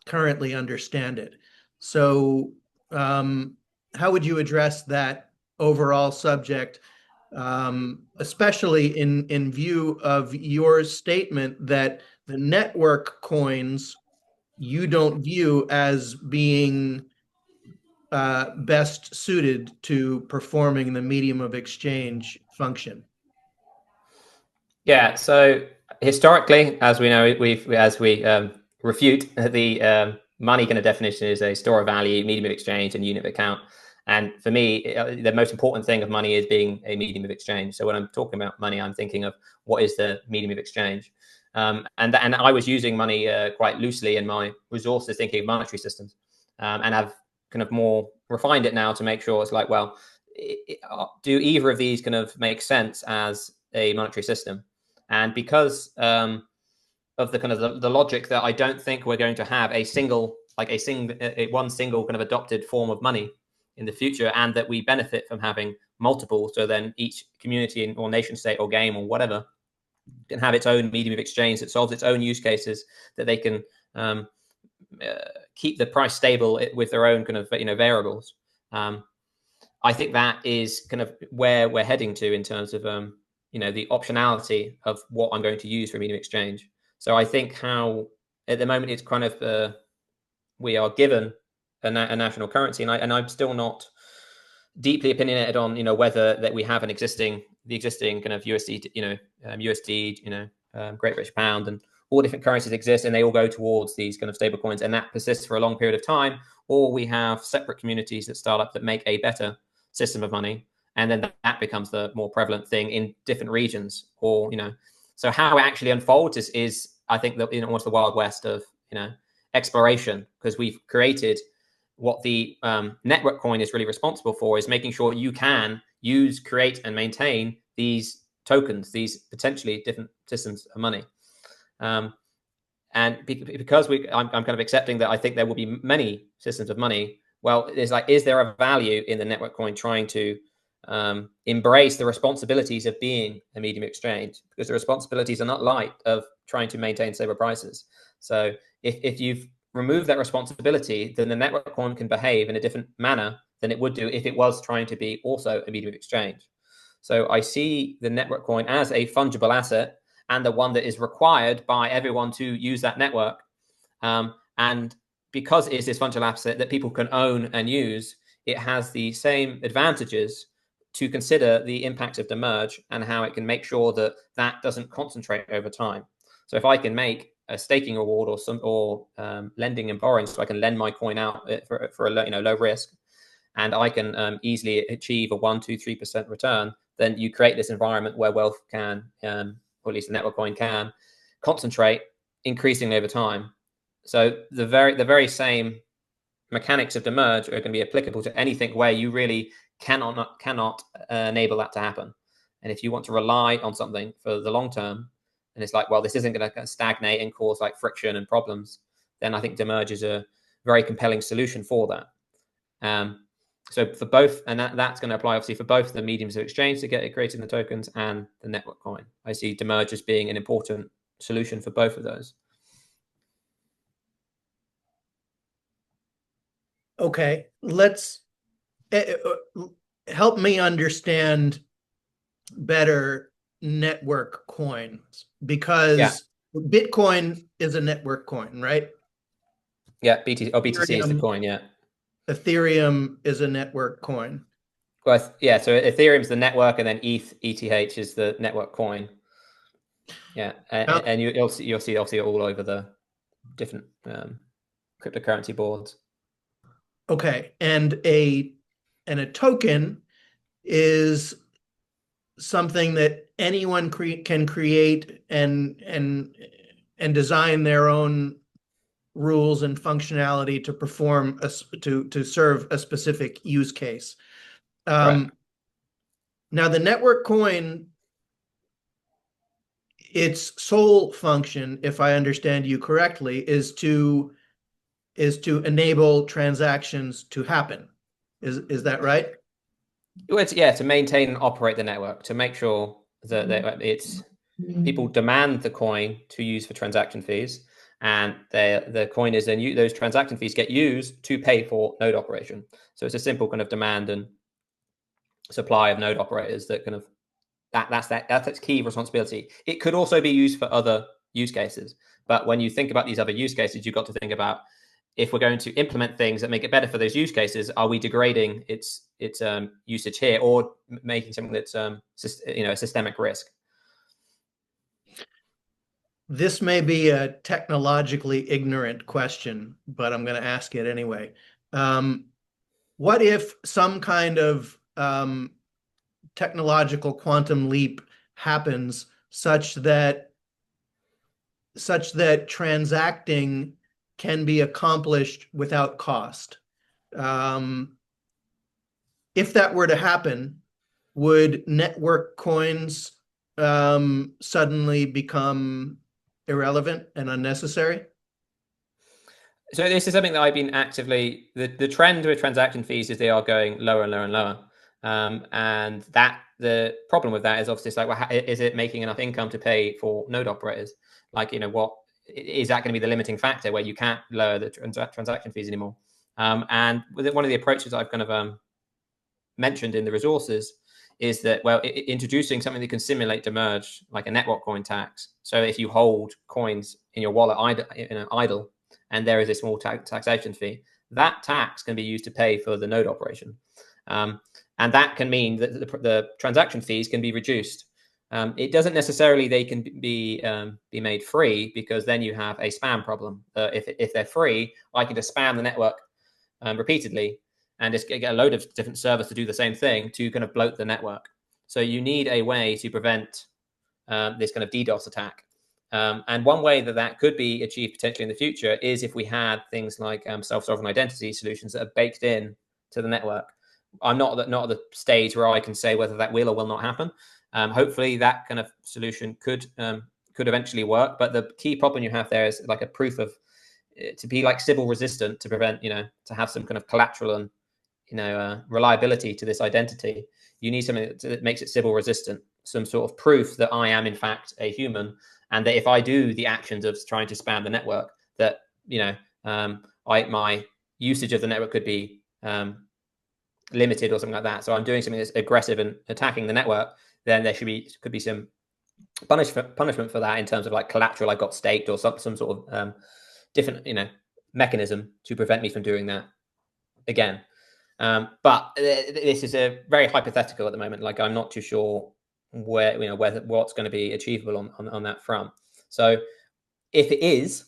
currently understand it. So, how would you address that overall subject, especially in view of your statement that the network coins you don't view as being best suited to performing the medium of exchange function? Yeah. So historically, as we know, as we refute the money kind of definition is a store of value, medium of exchange, and unit of account. And for me, the most important thing of money is being a medium of exchange. So when I'm talking about money, I'm thinking of what is the medium of exchange. And I was using money quite loosely in my resources, thinking of monetary systems, and I've kind of more refined it now to make sure it's like, well, do either of these kind of make sense as a monetary system? And because of the kind of the logic that I don't think we're going to have a single, like one single kind of adopted form of money in the future, and that we benefit from having multiple. So then each community or nation state or game or whatever can have its own medium of exchange that solves its own use cases, that they can keep the price stable with their own kind of variables. I think that is kind of where we're heading to in terms of the optionality of what I'm going to use for medium exchange. So I think how at the moment it's kind of we are given a national currency, and I'm still not deeply opinionated on whether that we have the existing kind of USD, USD, Great British Pound, and all different currencies exist, and they all go towards these kind of stable coins, and that persists for a long period of time. Or we have separate communities that start up that make a better system of money, and then that becomes the more prevalent thing in different regions. Or so how it actually unfolds is I think that almost the wild west of exploration, because we've created what the network coin is really responsible for, is making sure you can use, create, and maintain these tokens, these potentially different systems of money. And because I'm kind of accepting that I think there will be many systems of money. Well, it's like, is there a value in the network coin trying to embrace the responsibilities of being a medium of exchange? Because the responsibilities are not light of trying to maintain stable prices. So if you've removed that responsibility, then the network coin can behave in a different manner than it would do if it was trying to be also a medium of exchange. So I see the network coin as a fungible asset, and the one that is required by everyone to use that network. And because it is this fungible asset that people can own and use, it has the same advantages to consider the impact of the merge and how it can make sure that that doesn't concentrate over time. So if I can make a staking reward or lending and borrowing, so I can lend my coin out for a low risk, and I can easily achieve a 1, 2, 3% return, then you create this environment where wealth can, or at least the network coin can, concentrate increasingly over time. So the very same mechanics of the merge are going to be applicable to anything where you really cannot enable that to happen. And if you want to rely on something for the long term, and it's like, well, this isn't going to stagnate and cause like friction and problems, then I think demerge is a very compelling solution for that. So for both, and that's going to apply obviously for both the mediums of exchange to get creating the tokens and the network coin. I see demerge as being an important solution for both of those. Okay, let's help me understand better network coins, because Bitcoin is a network coin, right? Yeah, BTC is the coin, yeah. Ethereum is a network coin. Well, yeah, so Ethereum's the network, and then ETH is the network coin. Yeah, and you'll see obviously all over the different cryptocurrency boards. Okay, and a token is something that anyone can create and design their own rules and functionality to perform to serve a specific use case. Right. Now, the network coin, its sole function, if I understand you correctly, is to enable transactions to happen. Is that right? Well, it's, yeah, to maintain and operate the network, to make sure that it's people demand the coin to use for transaction fees, and the coin is then those transaction fees get used to pay for node operation. So it's a simple kind of demand and supply of node operators that kind of that's its key responsibility. It could also be used for other use cases, but when you think about these other use cases, you've got to think about, if we're going to implement things that make it better for those use cases, are we degrading its usage here, or making something that's a systemic risk? This may be a technologically ignorant question, but I'm going to ask it anyway. What if some kind of technological quantum leap happens such that transacting can be accomplished without cost? If that were to happen, would network coins suddenly become irrelevant and unnecessary? So this is something that I've been actively, the trend with transaction fees is they are going lower and lower and lower. And that the problem with that is obviously it's like, well, is it making enough income to pay for node operators? Like, what is that going to be the limiting factor where you can't lower the transaction fees anymore? And one of the approaches I've kind of mentioned in the resources is that, well, introducing something that can simulate demerge, like a network coin tax. So if you hold coins in your wallet idle, and there is a small taxation fee, that tax can be used to pay for the node operation. And that can mean that the transaction fees can be reduced. It doesn't necessarily they can be made free, because then you have a spam problem. If they're free, I can just spam the network repeatedly and just get a load of different servers to do the same thing to kind of bloat the network. So you need a way to prevent this kind of DDoS attack. And one way that could be achieved potentially in the future is if we had things like self-sovereign identity solutions that are baked in to the network. I'm not at the stage where I can say whether that will or will not happen. Hopefully that kind of solution could eventually work. But the key problem you have there is like a proof of, to be like Sybil resistant, to prevent, to have some kind of collateral and, reliability to this identity. You need something that makes it Sybil resistant, some sort of proof that I am in fact a human, and that if I do the actions of trying to spam the network, that my usage of the network could be limited or something like that. So I'm doing something that's aggressive and attacking the network, then there could be some punishment for that in terms of like collateral I got staked, or some sort of different mechanism to prevent me from doing that again. But this is a very hypothetical at the moment. Like, I'm not too sure whether what's going to be achievable on that front. So if it is,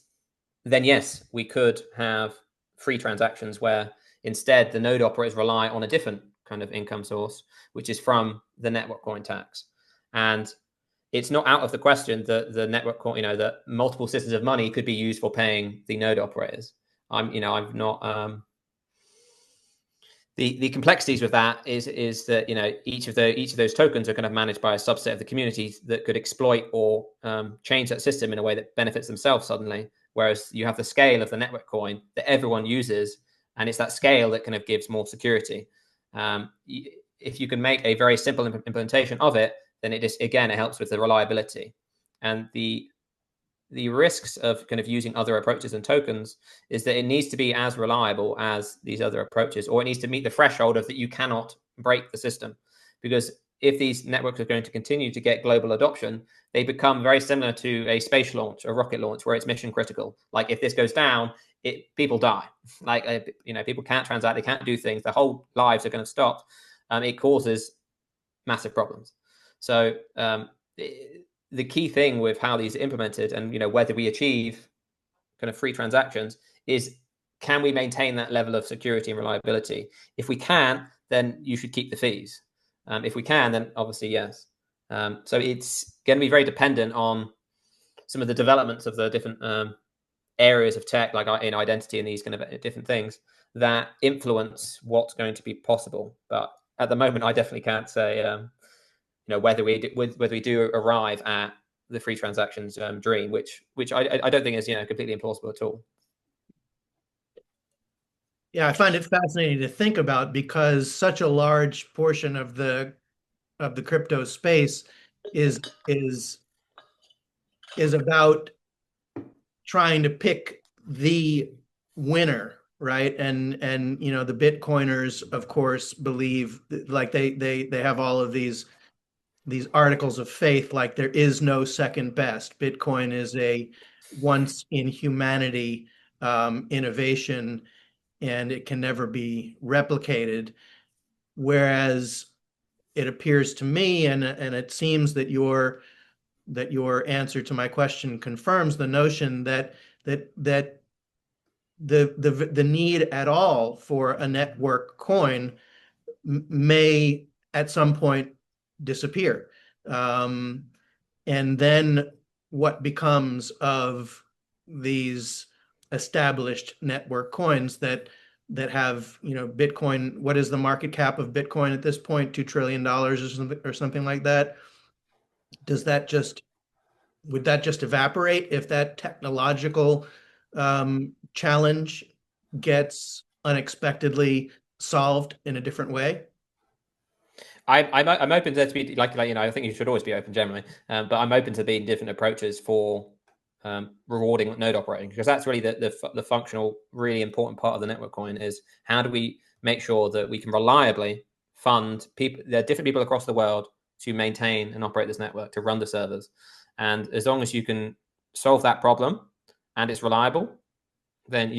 then yes, we could have free transactions where instead the node operators rely on a different kind of income source, which is from the network coin tax. And it's not out of the question that the network coin, that multiple systems of money could be used for paying the node operators. I'm not. The complexities with that is that each of those tokens are kind of managed by a subset of the community that could exploit or change that system in a way that benefits themselves suddenly. Whereas you have the scale of the network coin that everyone uses, and it's that scale that kind of gives more security. If you can make a very simple implementation of it, then it helps with the reliability. And the risks of kind of using other approaches and tokens is that it needs to be as reliable as these other approaches, or it needs to meet the threshold of that you cannot break the system. Because if these networks are going to continue to get global adoption, they become very similar to a space launch, a rocket launch, where it's mission critical. Like, if this goes down, people die. Like, people can't transact, they can't do things, their whole lives are going to stop. It causes massive problems. So the key thing with how these are implemented, and whether we achieve kind of free transactions, is can we maintain that level of security and reliability? If we can, then you should keep the fees. If we can, then obviously yes. So it's going to be very dependent on some of the developments of the different areas of tech, like in identity and these kind of different things that influence what's going to be possible. But at the moment, I definitely can't say, whether we do arrive at the free transactions dream, which I don't think is completely implausible at all. Yeah, I find it fascinating to think about because such a large portion of the crypto space is is is about trying to pick the winner, right? And the Bitcoiners, of course, believe like they have all of these articles of faith, like there is no second best. Bitcoin is a once in humanity innovation, and it can never be replicated. Whereas it appears to me, and it seems that your answer to my question confirms the notion that the need at all for a network coin may at some point disappear. And then what becomes of these established network coins that have, Bitcoin? What is the market cap of Bitcoin at this point? $2 trillion or something like that. Does that just would that just evaporate if that technological challenge gets unexpectedly solved in a different way? I'm open to be like I think you should always be open generally, but I'm open to being different approaches for rewarding node operating, because that's really the functional, really important part of the network coin is how do we make sure that we can reliably fund people, there are different people across the world to maintain and operate this network, to run the servers. And as long as you can solve that problem and it's reliable, then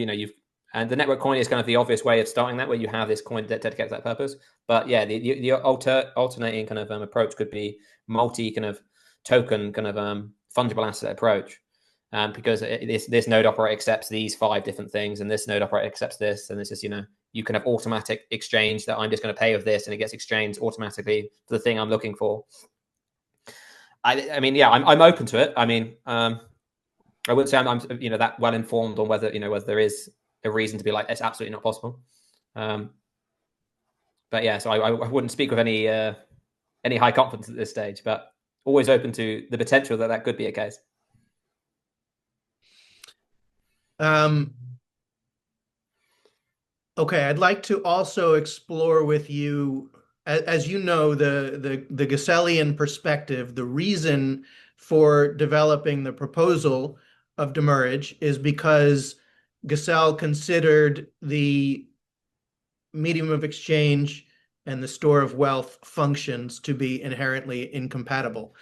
and the network coin is kind of the obvious way of starting that, where you have this coin dedicated to that purpose. But yeah, the alternating kind of approach could be multi kind of token kind of fungible asset approach, because this node operator accepts these 5 different things, and this node operator accepts this, and this is you can have automatic exchange that I'm just going to pay with this, and it gets exchanged automatically for the thing I'm looking for. I mean, yeah, I'm open to it. I mean, I wouldn't say I'm that well informed on whether whether there is a reason to be like it's absolutely not possible. But yeah, so I wouldn't speak with any high confidence at this stage, but always open to the potential that could be a case. Okay, I'd like to also explore with you, as you know, the Gesellian perspective. The reason for developing the proposal of demurrage is because Gesell considered the medium of exchange and the store of wealth functions to be inherently incompatible.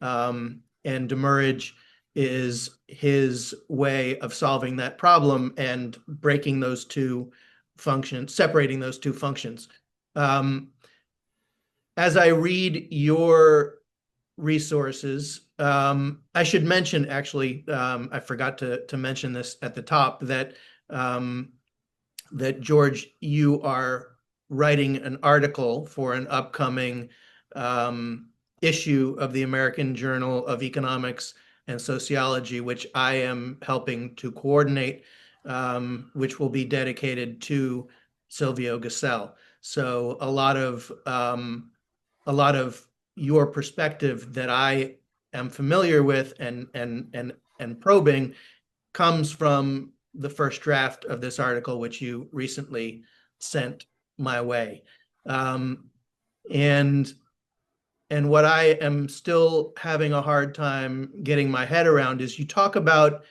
And demurrage is his way of solving that problem and breaking those two functions, separating those two functions. As I read your resources, I should mention, actually, I forgot to mention this at the top, that that George, you are writing an article for an upcoming issue of the American Journal of Economics and Sociology, which I am helping to coordinate, which will be dedicated to Silvio Gesell. So a lot of your perspective that I am familiar with and probing comes from the first draft of this article, which you recently sent my way. And what I am still having a hard time getting my head around is you talk about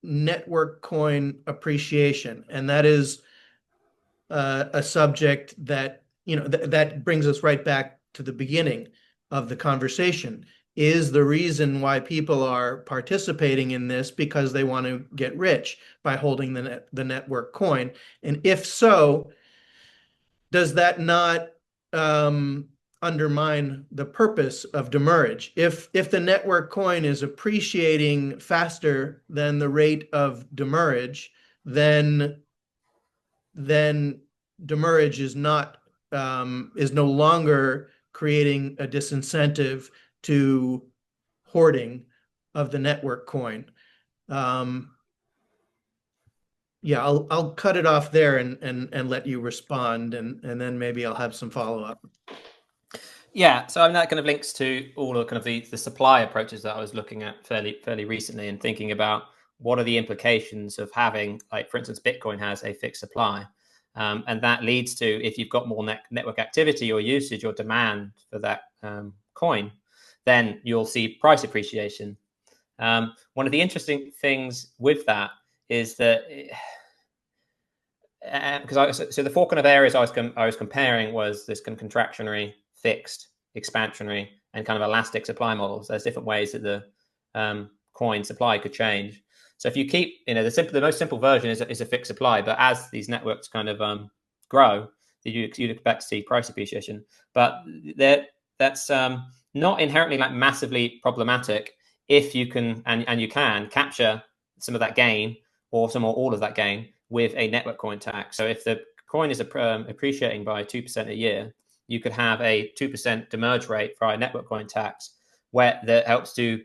network coin appreciation, and that is a subject that that brings us right back to the beginning of the conversation. Is the reason why people are participating in this because they want to get rich by holding the network coin? And if so, does that not undermine the purpose of demurrage? If the network coin is appreciating faster than the rate of demurrage, then demurrage is no longer creating a disincentive to hoarding of the network coin. Yeah, I'll cut it off there and let you respond, and then maybe I'll have some follow-up. Yeah, so I mean, that kind of links to all of kind of the supply approaches that I was looking at fairly recently, and thinking about what are the implications of having, like, for instance, Bitcoin has a fixed supply, and that leads to, if you've got more network activity or usage or demand for that coin, then you'll see price appreciation. One of the interesting things with that is that, so the four kind of areas I was comparing was this kind of contractionary, fixed, expansionary, and kind of elastic supply models. There's different ways that the coin supply could change. So if you keep, the most simple version is a fixed supply, but as these networks kind of grow, you'd expect to see price appreciation. But that's not inherently like massively problematic if you can and you can capture some of that gain, or some or all of that gain, with a network coin tax. So if the coin is appreciating by 2% a year, you could have a 2% demerge rate for a network coin tax, where that helps to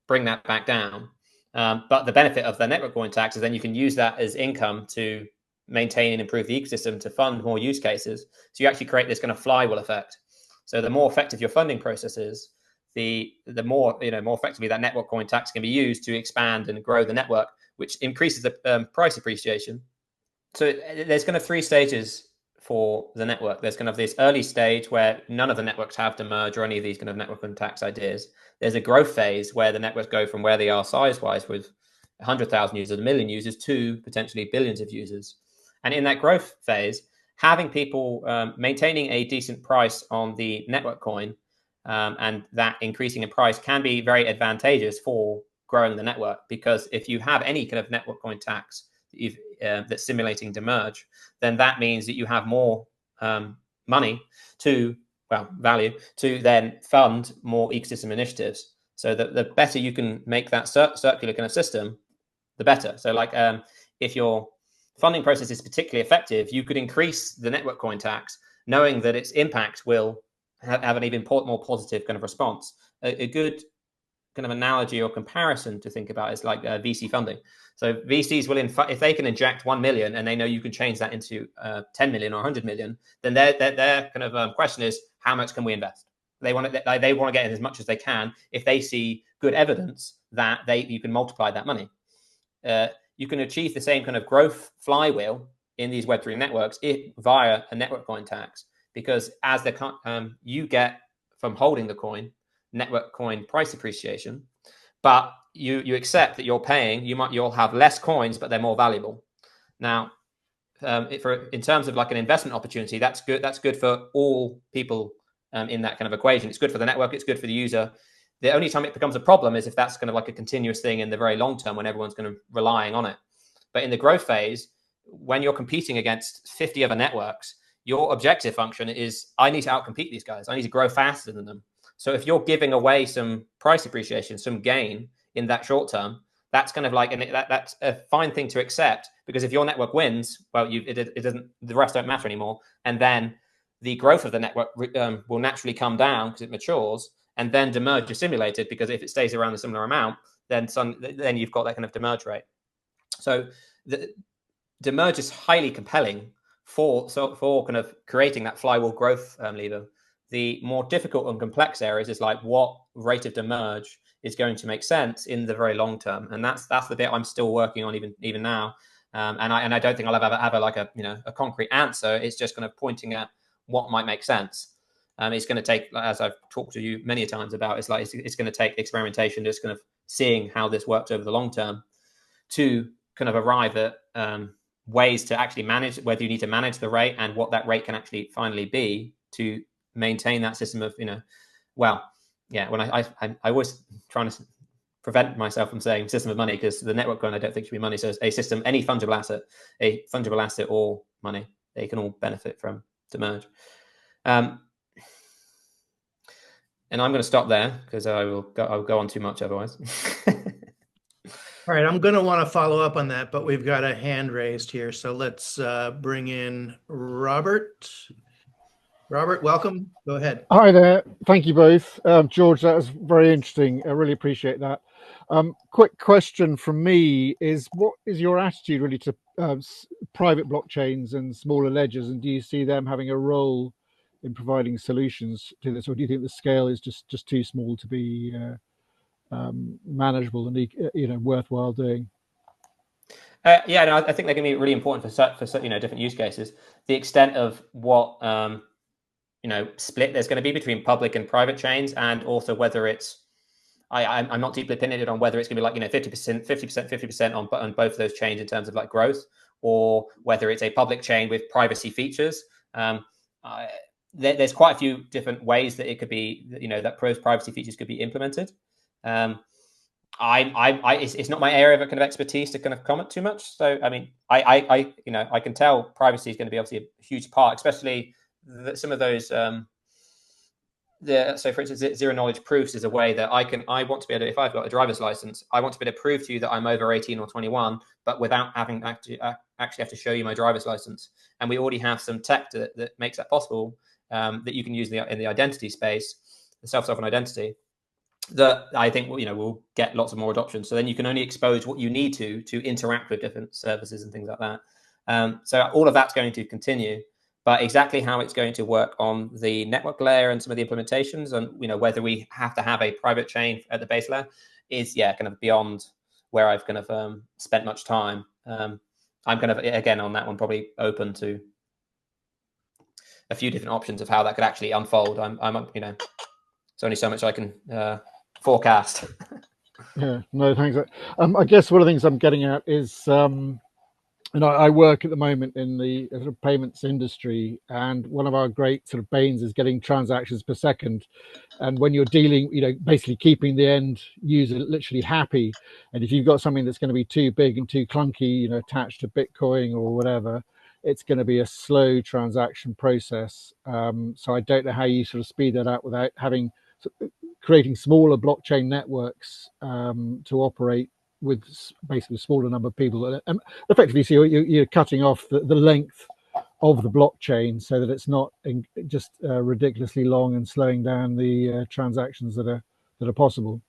bring that back down. But the benefit of the network coin tax is then you can use that as income to maintain and improve the ecosystem, to fund more use cases. So you actually create this kind of flywheel effect. So the more effective your funding process is, the more more effectively that network coin tax can be used to expand and grow the network, which increases the price appreciation. So there's kind of three stages for the network. There's kind of this early stage where none of the networks have to merge or any of these kind of network and tax ideas. There's a growth phase where the networks go from where they are size-wise, with 100,000 users, 1 million users, to potentially billions of users. And in that growth phase, having people maintaining a decent price on the network coin, and that increasing in price, can be very advantageous for growing the network. Because if you have any kind of network coin tax that's simulating demerge, then that means that you have more money value to then fund more ecosystem initiatives. So the better you can make that circular kind of system, the better. So like, if your funding process is particularly effective, you could increase the network coin tax, knowing that its impact will have an even more positive kind of response. A good kind of analogy or comparison to think about is like VC funding. So VCs will, if they can inject 1 million and they know you can change that into 10 million or 100 million, then their kind of question is, how much can we invest? They want to get in as much as they can if they see good evidence that you can multiply that money. You can achieve the same kind of growth flywheel in these Web3 networks via a network coin tax, because as you get from holding the coin network coin price appreciation, but you accept that you'll have less coins, but they're more valuable. Now, in terms of like an investment opportunity, that's good for all people in that kind of equation. It's good for the network, it's good for the user. The only time it becomes a problem is if that's kind of like a continuous thing in the very long term, when everyone's going to relying on it. But in the growth phase, when you're competing against 50 other networks, your objective function is, I need to outcompete these guys. I need to grow faster than them. So if you're giving away some price appreciation, some gain in that short term, that's kind of like, that's a fine thing to accept, because if your network wins, well, it doesn't, the rest don't matter anymore. And then the growth of the network will naturally come down because it matures, and then demerge is simulated, because if it stays around a similar amount, then you've got that kind of demerge rate. So the demerge is highly compelling for kind of creating that flywheel growth lever. The more difficult and complex areas is like, what rate of demerge is going to make sense in the very long term, and that's the bit I'm still working on even now. And I don't think I'll ever have a concrete answer. It's just kind of pointing at what might make sense. It's going to take, as I've talked to you many times about, it's going to take experimentation, just kind of seeing how this works over the long term, to kind of arrive at ways to actually manage, whether you need to manage the rate and what that rate can actually finally be to maintain that system of, when I always trying to prevent myself from saying system of money, because the network coin I don't think should be money. So a system, any fungible asset or money, they can all benefit from demerge. And I'm going to stop there, because I'll go on too much otherwise. All right, I'm going to want to follow up on that, but we've got a hand raised here. So let's bring in Robert. Robert, welcome. Go ahead. Hi there. Thank you both. George, that was very interesting. I really appreciate that. Quick question from me is, what is your attitude really to private blockchains and smaller ledgers? And do you see them having a role in providing solutions to this? Or do you think the scale is just too small to be manageable and worthwhile doing? Yeah, no, I think they're going to be really important for different use cases. The extent of what split there's going to be between public and private chains, and also whether it's I'm not deeply opinionated on whether it's going to be like 50%, 50% on both of those chains in terms of like growth, or whether it's a public chain with privacy features. There's quite a few different ways that it could be, that privacy features could be implemented. It's not my area of kind of expertise to kind of comment too much. So I mean, I can tell privacy is going to be obviously a huge part, especially some of those. So for instance, zero knowledge proofs is a way that I want to be able to, if I've got a driver's license, I want to be able to prove to you that I'm over 18 or 21, but without having actually have to show you my driver's license. And we already have some tech that makes that possible, that you can use in the identity space, the self-sovereign identity, that I think will get lots of more adoption. So then you can only expose what you need to interact with different services and things like that. So all of that's going to continue, but exactly how it's going to work on the network layer and some of the implementations, and whether we have to have a private chain at the base layer, is kind of beyond where I've kind of spent much time. I'm kind of, again, on that one, probably open to a few different options of how that could actually unfold. I'm it's only so much I can forecast. Yeah, no, thanks. I guess one of the things I'm getting at is, I work at the moment in the sort of payments industry, and one of our great sort of banes is getting transactions per second. And when you're dealing, basically keeping the end user literally happy, and if you've got something that's going to be too big and too clunky, attached to Bitcoin or whatever, it's going to be a slow transaction process. So I don't know how you sort of speed that up without creating smaller blockchain networks to operate with basically a smaller number of people. And effectively, so you're cutting off the length of the blockchain so that it's not just ridiculously long and slowing down the transactions that are possible.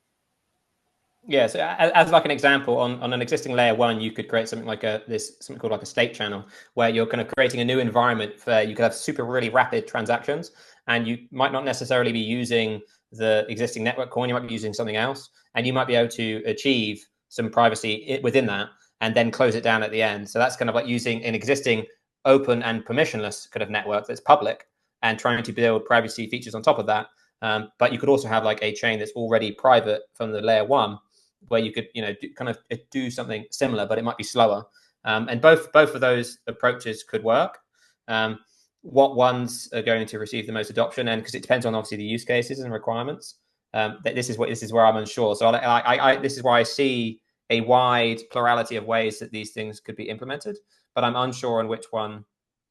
Yeah, so as like an example, on an existing layer one, you could create something like something called like a state channel, where you're kind of creating a new environment where you could have super really rapid transactions, and you might not necessarily be using the existing network coin, you might be using something else, and you might be able to achieve some privacy within that and then close it down at the end. So that's kind of like using an existing open and permissionless kind of network that's public and trying to build privacy features on top of that. But you could also have like a chain that's already private from the layer one, where you could do something similar, but it might be slower. And both of those approaches could work. What ones are going to receive the most adoption, and because it depends on obviously the use cases and requirements. This is where I'm unsure. So this is why I see a wide plurality of ways that these things could be implemented, but I'm unsure on which one.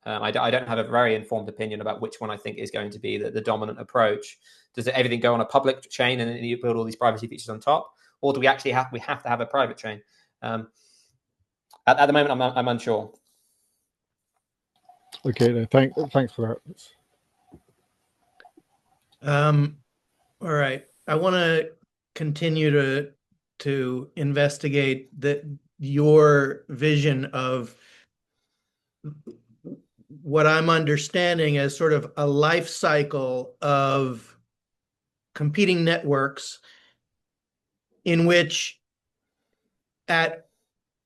I don't have a very informed opinion about which one I think is going to be the dominant approach. Does everything go on a public chain and then you build all these privacy features on top, or do we actually have to have a private chain? At the moment, I'm unsure. Okay, thanks for that. All right, I want to continue to investigate your vision of what I'm understanding as sort of a life cycle of competing networks, in which at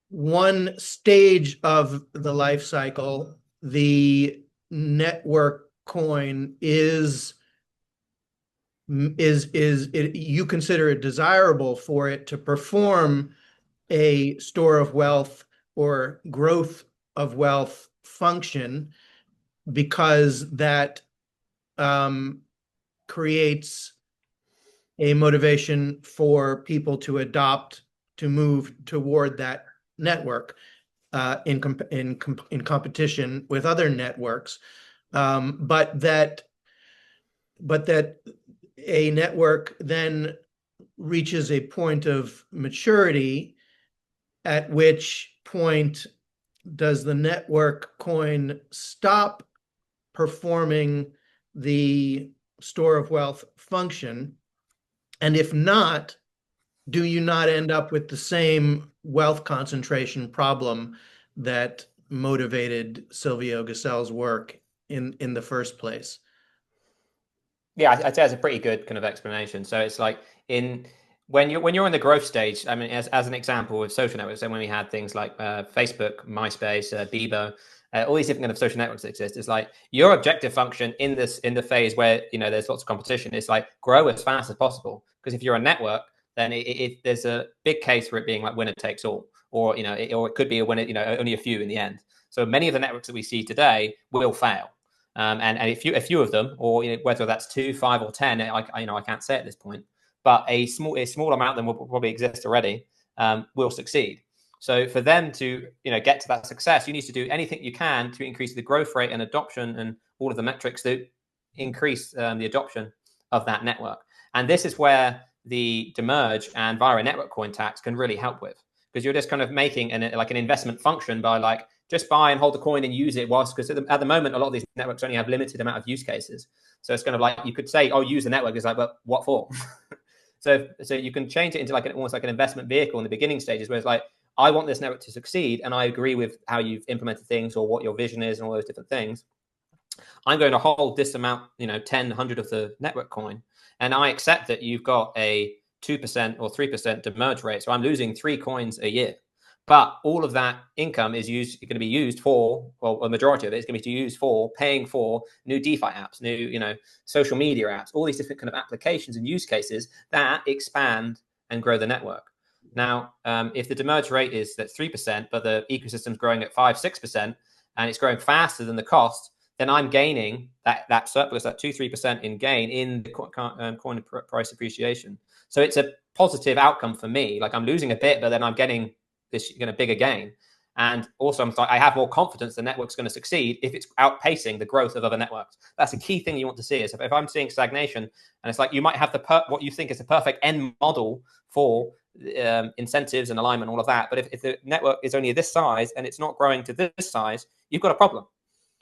one stage of the life cycle, the network coin you consider it desirable for it to perform a store of wealth or growth of wealth function, because that creates a motivation for people to move toward that network in competition with other networks, but that a network then reaches a point of maturity, at which point does the network coin stop performing the store of wealth function? And if not, do you not end up with the same wealth concentration problem that motivated Silvio Gesell's work in the first place? Yeah, I'd say it's a pretty good kind of explanation. So it's like when you're in the growth stage. I mean, as an example with social networks, and when we had things like Facebook, MySpace, Bebo, all these different kind of social networks that exist, it's like your objective function in the phase where there's lots of competition is like grow as fast as possible. Because if you're a network, then there's a big case for it being like winner takes all, or or it could be a winner, only a few in the end. So many of the networks that we see today will fail. And a few of them, or whether that's 2, 5, or 10, I can't say at this point, but a small amount of them will probably exist already, will succeed. So for them to get to that success, you need to do anything you can to increase the growth rate and adoption and all of the metrics that increase the adoption of that network. And this is where the demerge and via a network coin tax can really help with, because you're just kind of making an investment function by like just buy and hold the coin and use it because at the moment, a lot of these networks only have limited amount of use cases. So it's kind of like you could say, oh, use the network. It's like, well, what for? so you can change it into almost like an investment vehicle in the beginning stages where it's like, I want this network to succeed. And I agree with how you've implemented things or what your vision is and all those different things. I'm going to hold this amount, 10, 100 of the network coin. And I accept that you've got a 2% or 3% demerge rate. So I'm losing 3 coins a year. But all of that income is going to be used for, well, a majority of it is going to be used for paying for new DeFi apps, new, social media apps, all these different kind of applications and use cases that expand and grow the network. Now, if the demerge rate is at 3%, but the ecosystem's growing at 5, 6%, and it's growing faster than the cost, then I'm gaining that surplus, that 2, 3% in gain in the coin price appreciation. So it's a positive outcome for me. Like I'm losing a bit, but then I'm getting this bigger gain. And also I have more confidence the network's going to succeed if it's outpacing the growth of other networks. That's a key thing you want to see. Is if I'm seeing stagnation, and it's like you might have what you think is a perfect end model for incentives and alignment, all of that. But if the network is only this size and it's not growing to this size, you've got a problem.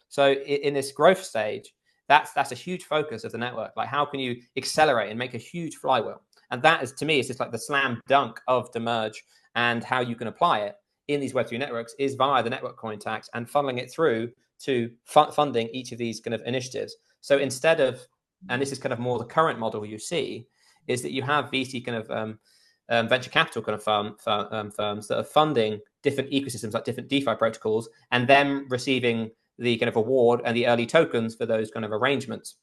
So in this growth stage, that's a huge focus of the network. Like how can you accelerate and make a huge flywheel? And that is, to me, is just like the slam dunk of demerge, and how you can apply it in these Web3 networks is via the network coin tax and funneling it through to funding each of these kind of initiatives. So instead of, and this is kind of more the current model you see, is that you have VC kind of venture capital kind of firms that are funding different ecosystems, like different DeFi protocols, and them receiving the kind of award and the early tokens for those kind of arrangements.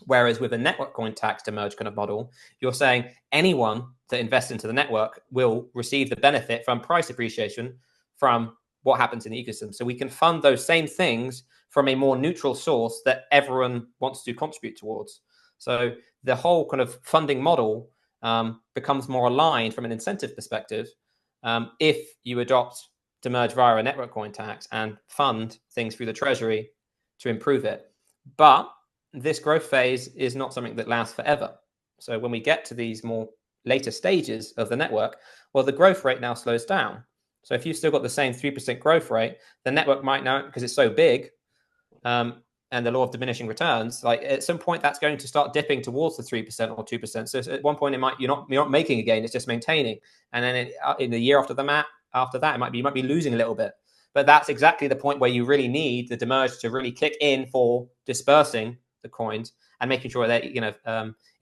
Whereas with a network coin tax demerge kind of model, you're saying anyone that invests into the network will receive the benefit from price appreciation from what happens in the ecosystem. So we can fund those same things from a more neutral source that everyone wants to contribute towards. So the whole kind of funding model becomes more aligned from an incentive perspective if you adopt demerge via a network coin tax and fund things through the treasury to improve it. But this growth phase is not something that lasts forever. So when we get to these more later stages of the network, well, the growth rate now slows down. So if you've still got the same 3% growth rate, the network might now, because it's so big, and the law of diminishing returns, like at some point that's going to start dipping towards the 3% or 2%. So at one point you're not making a gain, it's just maintaining. And then in the year after that, you might be losing a little bit. But that's exactly the point where you really need the demerge to really kick in for dispersing the coins and making sure that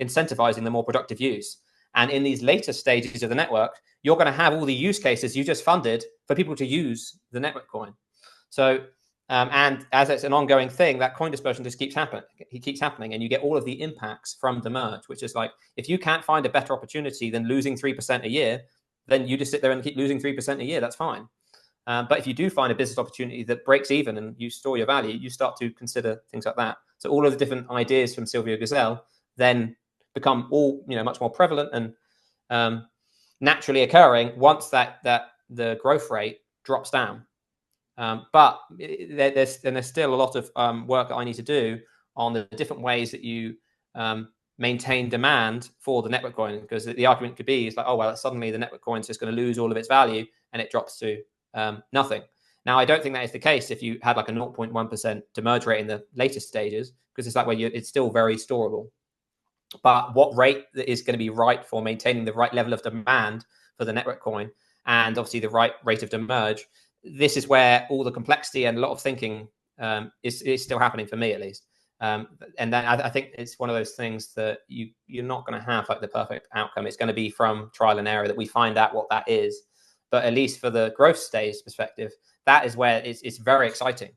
incentivizing the more productive use. And in these later stages of the network, you're going to have all the use cases you just funded for people to use the network coin. So and as it's an ongoing thing, that coin dispersion just keeps happening. It keeps happening, and you get all of the impacts from demerge, which is like if you can't find a better opportunity than losing 3% a year, then you just sit there and keep losing 3% a year. That's fine. But if you do find a business opportunity that breaks even and you store your value, you start to consider things like that. So all of the different ideas from Silvio Gesell then become all much more prevalent and naturally occurring once that the growth rate drops down. But there's still a lot of work that I need to do on the different ways that you maintain demand for the network coin, because the argument could be is like, oh well, suddenly the network coin is just going to lose all of its value and it drops to nothing. Now, I don't think that is the case if you had like a 0.1% demerge rate in the later stages, because it's that way it's still very storable. But what rate is going to be right for maintaining the right level of demand for the network coin, and obviously the right rate of demerge, this is where all the complexity and a lot of thinking is still happening for me, at least. And then I think it's one of those things that you're not going to have like the perfect outcome. It's going to be from trial and error that we find out what that is. But at least for the growth stage perspective, that is where it's very exciting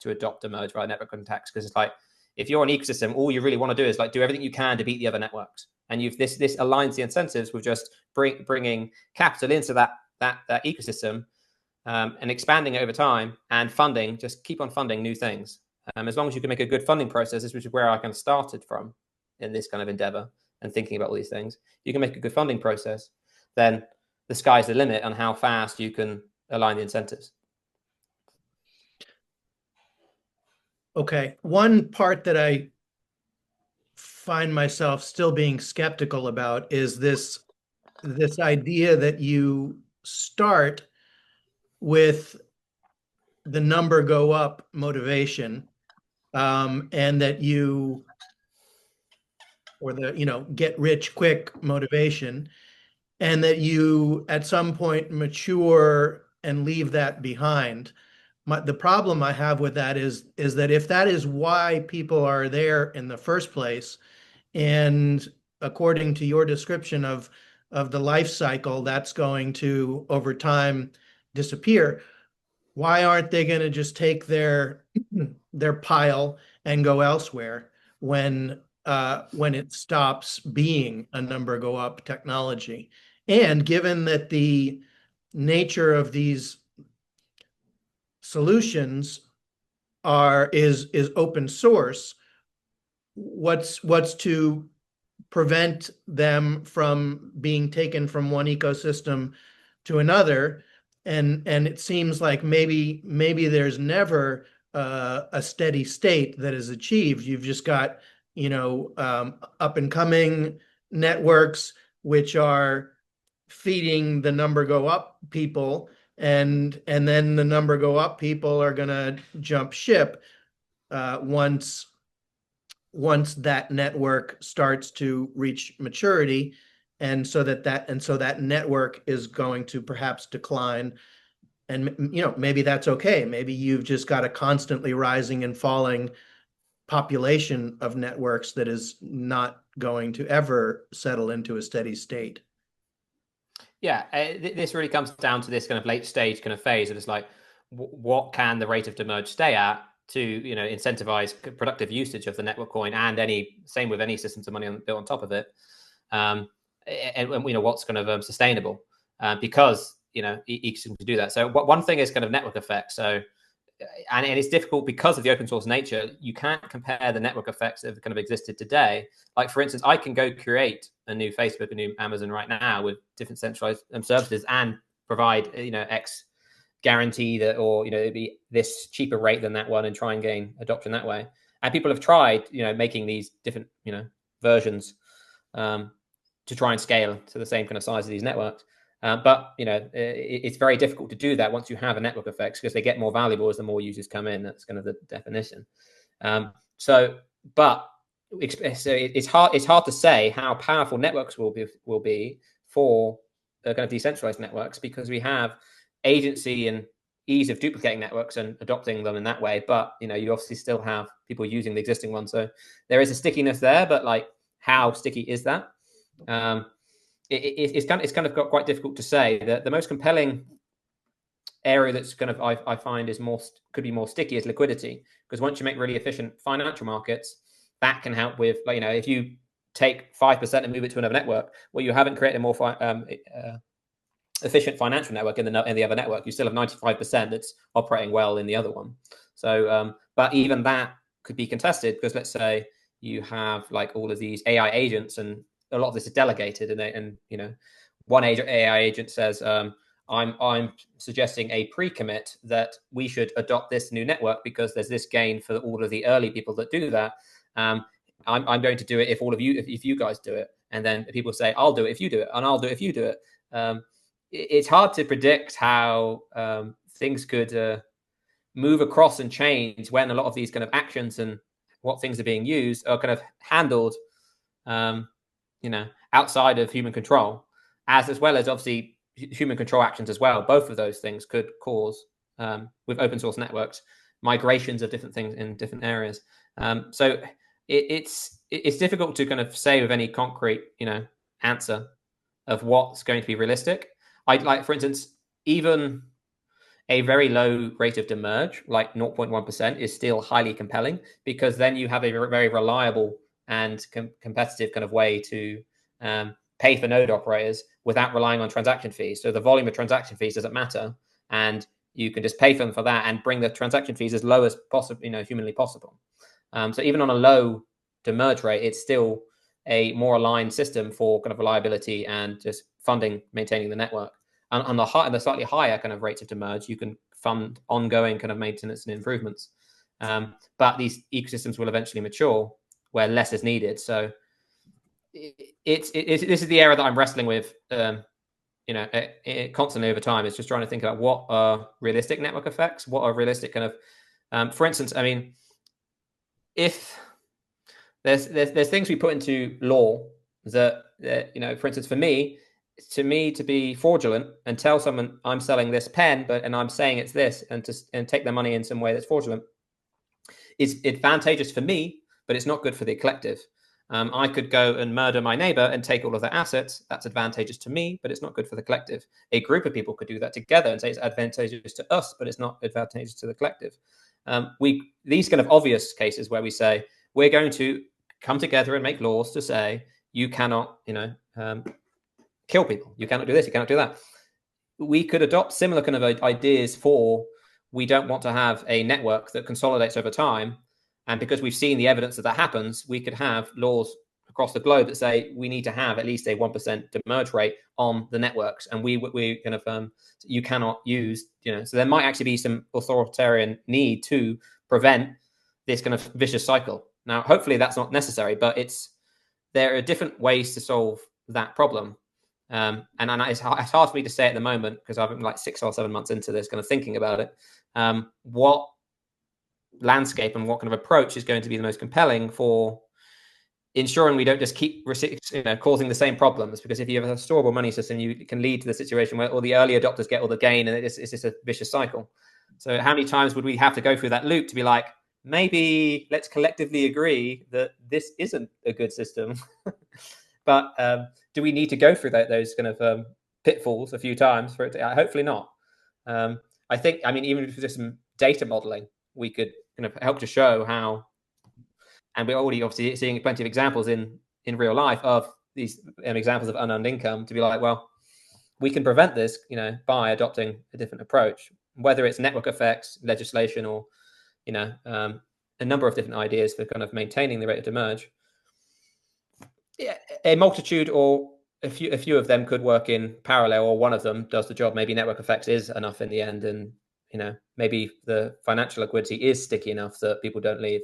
to adopt a merge via network contacts, because it's like, if you're an ecosystem, all you really want to do is like do everything you can to beat the other networks, and this aligns the incentives with just bringing capital into that ecosystem, and expanding it over time, and funding, just keep on funding new things. As long as you can make a good funding process, which is where I kind of started from in this kind of endeavor and thinking about all these things, you can make a good funding process, then the sky's the limit on how fast you can align the incentives. Okay, one part that I find myself still being skeptical about is this idea that you start with the number go up motivation, and that you, or the, get rich quick motivation, and that you at some point mature and leave that behind. The problem I have with that is that if that is why people are there in the first place, and according to your description of the life cycle, that's going to over time disappear, why aren't they going to just take their pile and go elsewhere when it stops being a number go up technology? And given that the nature of these solutions is open source, what's to prevent them from being taken from one ecosystem to another? And it seems like maybe there's never a steady state that is achieved. You've just got up and coming networks which are feeding the number go up people, and then the number go up people are going to jump ship once that network starts to reach maturity, and so that network is going to perhaps decline. And maybe that's okay. Maybe you've just got a constantly rising and falling population of networks that is not going to ever settle into a steady state. Yeah, this really comes down to this kind of late stage kind of phase of it's like, what can the rate of demerge stay at to incentivize productive usage of the network coin, and same with any systems of money built on top of it, and what's kind of sustainable, because each can do that. So one thing is kind of network effects. So and it's difficult because of the open source nature. You can't compare the network effects that have kind of existed today. Like, for instance, I can go create a new Facebook, a new Amazon right now with different centralized services, and provide X guarantee that, or it'd be this cheaper rate than that one, and try and gain adoption that way. And people have tried making these different versions to try and scale to the same kind of size of these networks. But it's very difficult to do that once you have a network effects, because they get more valuable as the more users come in. That's kind of the definition. So it's hard to say how powerful networks will be for kind of decentralized networks, because we have agency and ease of duplicating networks and adopting them in that way. But you obviously still have people using the existing one, so there is a stickiness there. But like, how sticky is that? It's kind of got quite difficult to say. The most compelling area that's kind of I find could be more sticky is liquidity, because once you make really efficient financial markets, that can help with, like, if you take 5% and move it to another network, well, you haven't created a more efficient financial network in the other network. You still have 95% that's operating well in the other one. So but even that could be contested, because let's say you have like all of these AI agents, and a lot of this is delegated, and one AI agent says, I'm suggesting a pre-commit that we should adopt this new network because there's this gain for all of the early people that do that. I'm going to do it if you guys do it. And then people say, I'll do it if you do it, and I'll do it if you do it. It's hard to predict how things could move across and change when a lot of these kind of actions and what things are being used are kind of handled, outside of human control, as well as obviously human control actions as well. Both of those things could cause, with open source networks, migrations of different things in different areas. So it's difficult to kind of say with any concrete, answer of what's going to be realistic. I'd like, for instance, even a very low rate of demerge, like 0.1%, is still highly compelling, because then you have a very reliable and competitive kind of way to pay for node operators without relying on transaction fees. So the volume of transaction fees doesn't matter, and you can just pay them for that and bring the transaction fees as low as possible, humanly possible. So even on a low demerge rate, it's still a more aligned system for kind of reliability and just funding, maintaining the network. And on the slightly higher kind of rates of demerge, you can fund ongoing kind of maintenance and improvements. But these ecosystems will eventually mature where less is needed. So this is the area that I'm wrestling with, constantly over time. It's just trying to think about what are realistic network effects, what are realistic kind of, for instance, I mean, if there's things we put into law that for instance, for me to be fraudulent and tell someone I'm selling this pen, and I'm saying it's this, and take their money in some way that's fraudulent, is advantageous for me, but it's not good for the collective. I could go and murder my neighbor and take all of their assets. That's advantageous to me, but it's not good for the collective. A group of people could do that together and say it's advantageous to us, but it's not advantageous to the collective. These kind of obvious cases where we say we're going to come together and make laws to say you cannot, kill people. You cannot do this. You cannot do that. We could adopt similar kind of ideas for, we don't want to have a network that consolidates over time. And because we've seen the evidence that happens, we could have laws across the globe that say we need to have at least a 1% demerge rate on the networks. And we kind of, you cannot use, so there might actually be some authoritarian need to prevent this kind of vicious cycle. Now, hopefully that's not necessary, but there are different ways to solve that problem. And it's hard for me to say at the moment, because I've been like 6 or 7 months into this, kind of thinking about it. What landscape and what kind of approach is going to be the most compelling for ensuring we don't just keep causing the same problems? Because if you have a storable money system, it can lead to the situation where all the early adopters get all the gain, and it's just a vicious cycle. So how many times would we have to go through that loop to be like, maybe let's collectively agree that this isn't a good system? But do we need to go through those kind of pitfalls a few times for it to? Hopefully not. I think, even if there's some data modeling, we could kind of help to show how, and we're already obviously seeing plenty of examples in real life of these examples of unearned income, to be like, well, we can prevent this, by adopting a different approach, whether it's network effects, legislation, or, a number of different ideas for kind of maintaining the rate of demerge. A multitude or a few of them could work in parallel, or one of them does the job. Maybe network effects is enough in the end, and maybe the financial liquidity is sticky enough that people don't leave.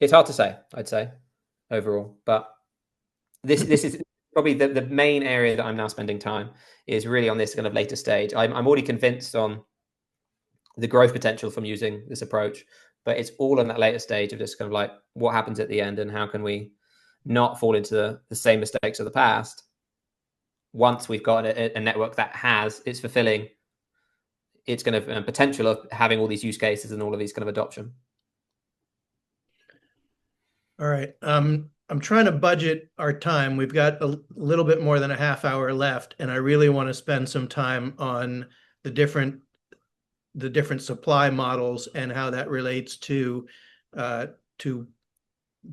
It's hard to say, I'd say, overall. But this is probably the main area that I'm now spending time, is really on this kind of later stage. I'm already convinced on the growth potential from using this approach, but it's all in that later stage of just kind of like what happens at the end, and how can we not fall into the same mistakes of the past once we've got a network that it's fulfilling its kind of potential of having all these use cases and all of these kind of adoption. All right. I'm trying to budget our time. We've got a little bit more than a half hour left, and I really want to spend some time on the different supply models and how that relates to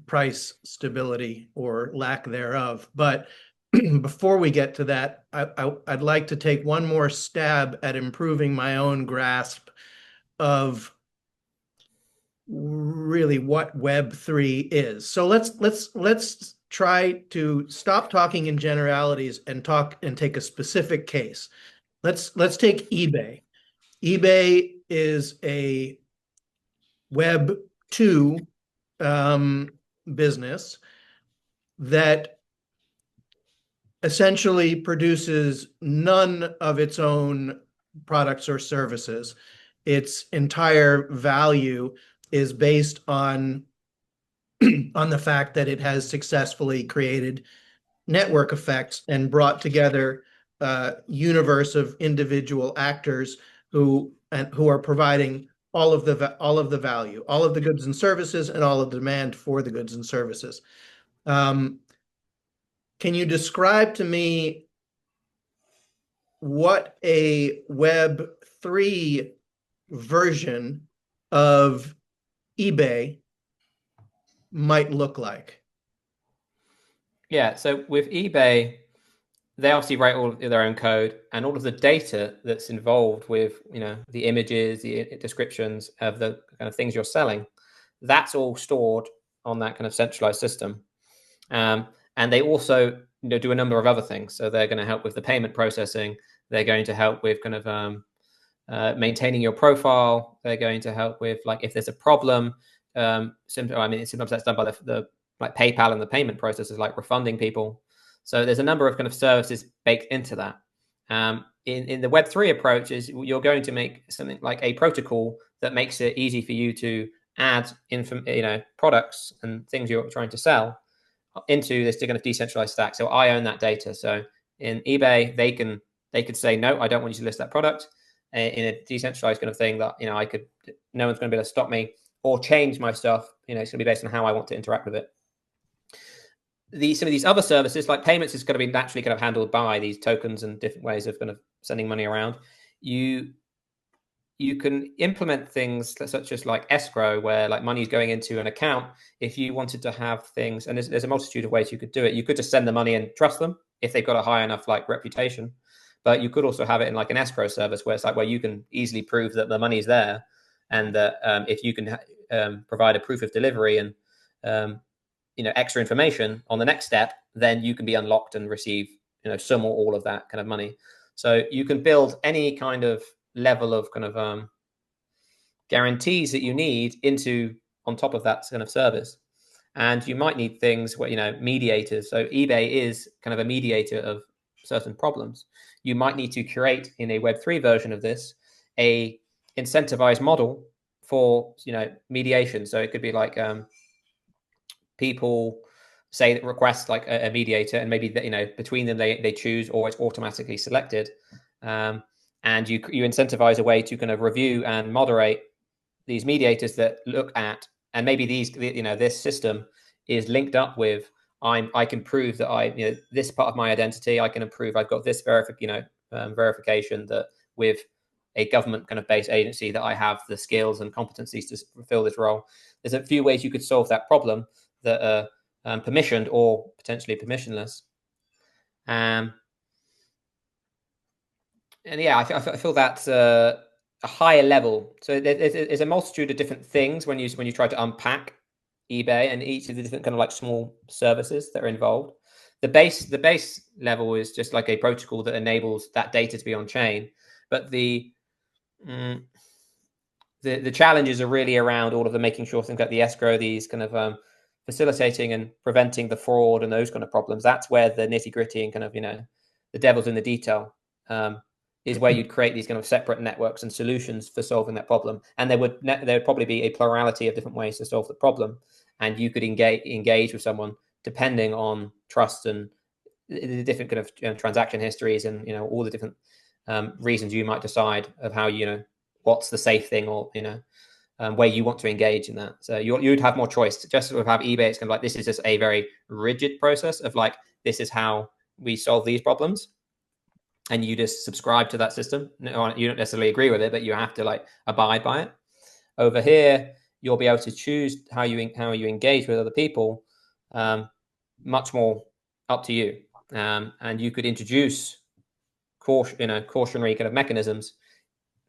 price stability or lack thereof. But before we get to that, I'd like to take one more stab at improving my own grasp of really what Web3 is. So let's try to stop talking in generalities and take a specific case. Let's take eBay. eBay is a Web 2 business that essentially produces none of its own products or services. its entire value is based on on the fact that it has successfully created network effects and brought together a universe of individual actors who are providing all of the value, all of the goods and services, and all of the demand for the goods and services. Can you describe to me what a Web3 version of eBay might look like? Yeah, so with eBay, they obviously write all of their own code, and all of the data that's involved with, the images, the descriptions of the kind of things you're selling, that's all stored on that kind of centralized system. And they also, do a number of other things. So they're going to help with the payment processing. They're going to help with kind of maintaining your profile. They're going to help with, like, if there's a problem. Sometimes that's done by the like PayPal and the payment processors, like refunding people. So there's a number of kind of services baked into that. In the Web3 approach, is you're going to make something like a protocol that makes it easy for you to add products and things you're trying to sell into this kind of decentralized stack. So I own that data. So in eBay, they could say, no, I don't want you to list that product. In a decentralized kind of thing that, no one's going to be able to stop me or change my stuff. It's going to be based on how I want to interact with it. Some of these other services, like payments, is going to be naturally kind of handled by these tokens and different ways of kind of sending money around. You can implement things such as like escrow, where like money is going into an account. If you wanted to have things, and there's a multitude of ways you could do it. You could just send the money and trust them if they've got a high enough like reputation. But you could also have it in like an escrow service, where it's like where you can easily prove that the money is there, and that if you can provide a proof of delivery and extra information on the next step, then you can be unlocked and receive some or all of that kind of money. So you can build any kind of level of kind of guarantees that you need into on top of that kind of service. And you might need things where mediators. So eBay is kind of a mediator of certain problems. You might need to create in a Web3 version of this a incentivized model for mediation. So it could be like people say that request like a mediator, and maybe between them they choose, or it's automatically selected, and you incentivize a way to kind of review and moderate these mediators that look at, and maybe these this system is linked up with I can prove that this part of my identity, I can prove I've got this verification that with a government kind of based agency that I have the skills and competencies to fulfill this role. There's a few ways you could solve that problem that are permissioned or potentially permissionless. And yeah, I feel that's a higher level. So there's a multitude of different things when you try to unpack eBay and each of the different kind of like small services that are involved. The base level is just like a protocol that enables that data to be on chain, but the challenges are really around all of the making sure things like the escrow, these kind of facilitating and preventing the fraud and those kind of problems. That's where the nitty gritty and kind of the devil's in the detail is where you'd create these kind of separate networks and solutions for solving that problem. And there would probably be a plurality of different ways to solve the problem, and you could engage with someone depending on trust and the different kind of transaction histories and all the different reasons you might decide of how what's the safe thing, or where you want to engage in that. So you'd have more choice. Just with have eBay, it's kind of like this is just a very rigid process of like this is how we solve these problems, and you just subscribe to that system. You don't necessarily agree with it, but you have to like abide by it. Over here, you'll be able to choose how you engage with other people, much more up to you, and you could introduce cautionary kind of mechanisms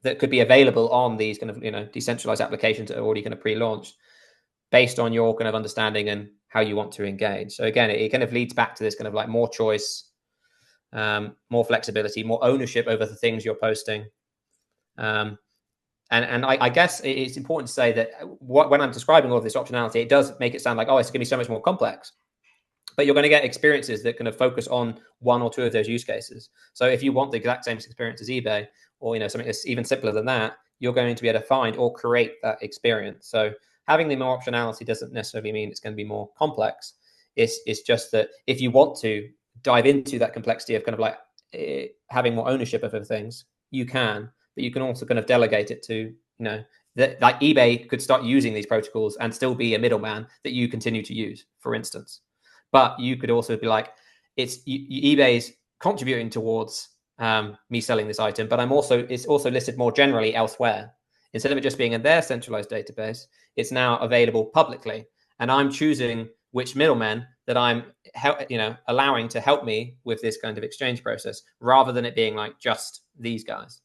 that could be available on these kind of decentralized applications that are already kind of pre-launched, based on your kind of understanding and how you want to engage. So again, it kind of leads back to this kind of like more choice, more flexibility, more ownership over the things you're posting. And I guess it's important to say that when I'm describing all of this optionality, it does make it sound like, oh, it's going to be so much more complex. But you're going to get experiences that kind of focus on one or two of those use cases. So if you want the exact same experience as eBay, or something that's even simpler than that, you're going to be able to find or create that experience. So having the more optionality doesn't necessarily mean it's going to be more complex. It's just that if you want to dive into that complexity of kind of like having more ownership of things, you can, but you can also kind of delegate it to, you know, that like eBay could start using these protocols and still be a middleman that you continue to use, for instance. But you could also be like, eBay's contributing towards me selling this item, but it's also listed more generally elsewhere. Instead of it just being in their centralized database, it's now available publicly, and I'm choosing which middlemen that I'm allowing to help me with this kind of exchange process, rather than it being like just these guys.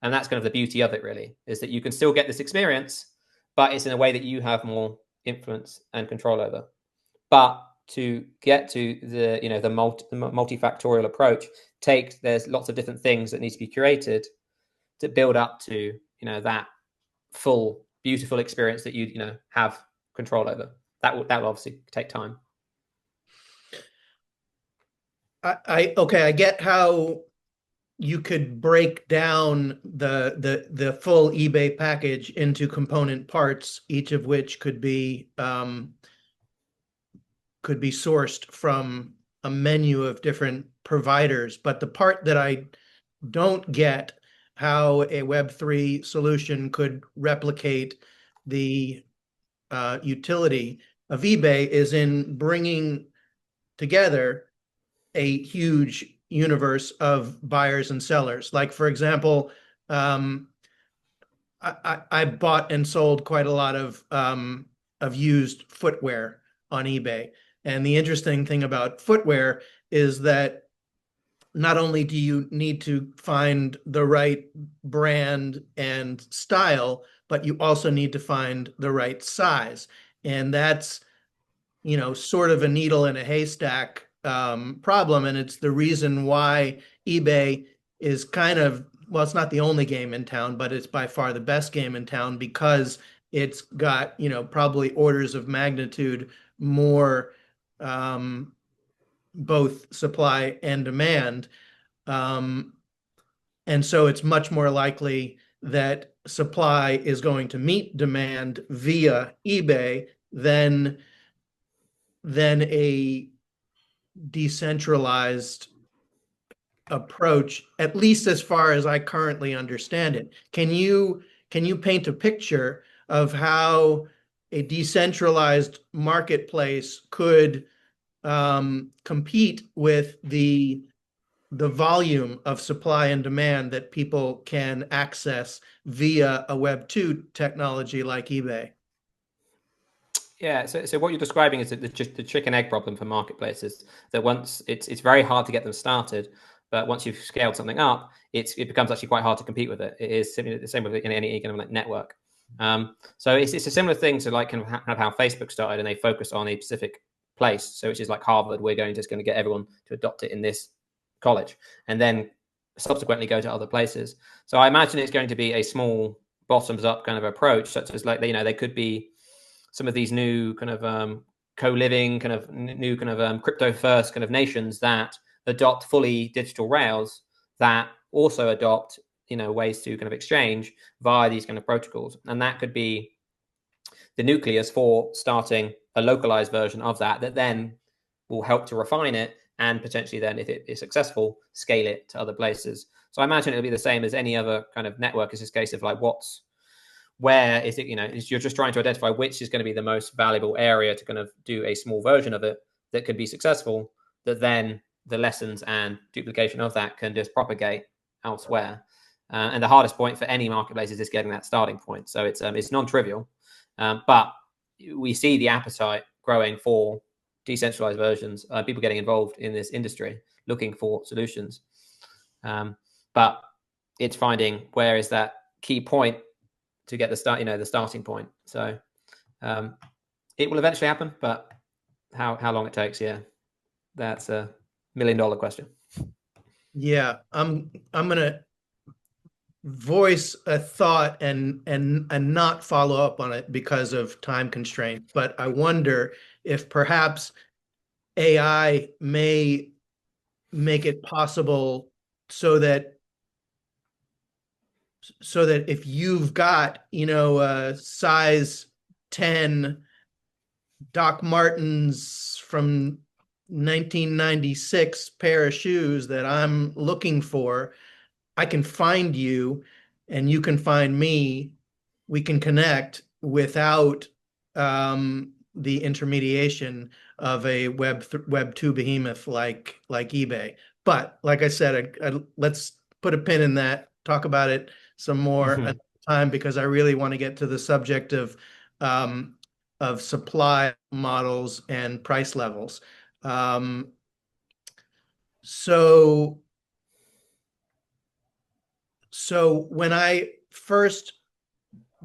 And that's kind of the beauty of it, really, is that you can still get this experience, but it's in a way that you have more influence and control over. But to get to the multifactorial approach, there's lots of different things that need to be curated to build up to that full beautiful experience that you have control over. That will obviously take time. I get how you could break down the full eBay package into component parts, each of which could be sourced from a menu of different providers. But the part that I don't get, how a Web3 solution could replicate the utility of eBay, is in bringing together a huge universe of buyers and sellers. Like, for example, I bought and sold quite a lot of used footwear on eBay. And the interesting thing about footwear is that not only do you need to find the right brand and style, but you also need to find the right size. And that's, sort of a needle in a haystack problem. And it's the reason why eBay is kind of, well, it's not the only game in town, but it's by far the best game in town, because it's got, probably orders of magnitude more both supply and demand. And so it's much more likely that supply is going to meet demand via eBay than a decentralized approach, at least as far as I currently understand it. Can you paint a picture of how a decentralized marketplace could compete with the volume of supply and demand that people can access via a Web2 technology like eBay? Yeah, so what you're describing is the chicken egg problem for marketplaces. That once it's very hard to get them started, but once you've scaled something up, it becomes actually quite hard to compete with it. It is the same with in any kind of like network. So it's a similar thing to like kind of how Facebook started, and they focused on a specific place. So which is like Harvard, we're going to get everyone to adopt it in this college, and then subsequently go to other places. So I imagine it's going to be a small bottoms up kind of approach, such as like they could be some of these new kind of co-living kind of new kind of crypto first kind of nations that adopt fully digital rails, that also adopt ways to kind of exchange via these kind of protocols. And that could be the nucleus for starting a localized version of that then will help to refine it, and potentially then, if it is successful, scale it to other places. So I imagine it'll be the same as any other kind of network. It's this case of like where is it, you're just trying to identify which is going to be the most valuable area to kind of do a small version of it that could be successful, that then the lessons and duplication of that can just propagate elsewhere. And the hardest point for any marketplace is just getting that starting point. So it's non-trivial, but we see the appetite growing for decentralized versions, people getting involved in this industry, looking for solutions. But it's finding where is that key point to get the starting point. So it will eventually happen, but how long it takes, that's a $1 million question. Yeah, I'm gonna voice a thought and not follow up on it because of time constraints, but I wonder if perhaps AI may make it possible so that so that if you've got, a size 10 Doc Martens from 1996 pair of shoes that I'm looking for, I can find you and you can find me. We can connect without the intermediation of a Web 2 behemoth like eBay. But like I said, let's put a pin in that, talk about it some more another time, because I really want to get to the subject of supply models and price levels. Um, so so when I first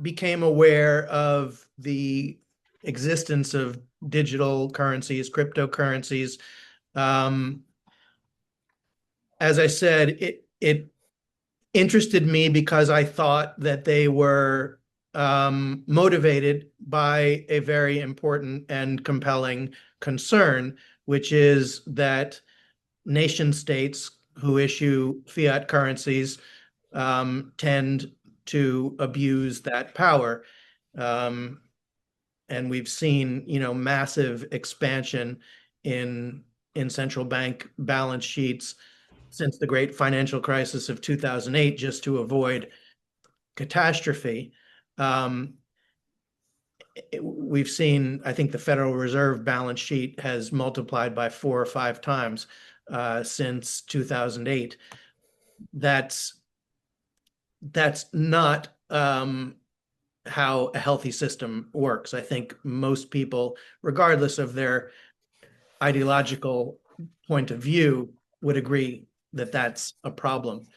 became aware of the existence of digital currencies, cryptocurrencies, um, as I said, it interested me because I thought that they were motivated by a very important and compelling concern, which is that nation states who issue fiat currencies tend to abuse that power. Um, and we've seen, massive expansion in central bank balance sheets since the great financial crisis of 2008, just to avoid catastrophe. Um, we've seen, I think the Federal Reserve balance sheet has multiplied by 4 or 5 times since 2008. That's not how a healthy system works. I think most people, regardless of their ideological point of view, would agree that that's a problem.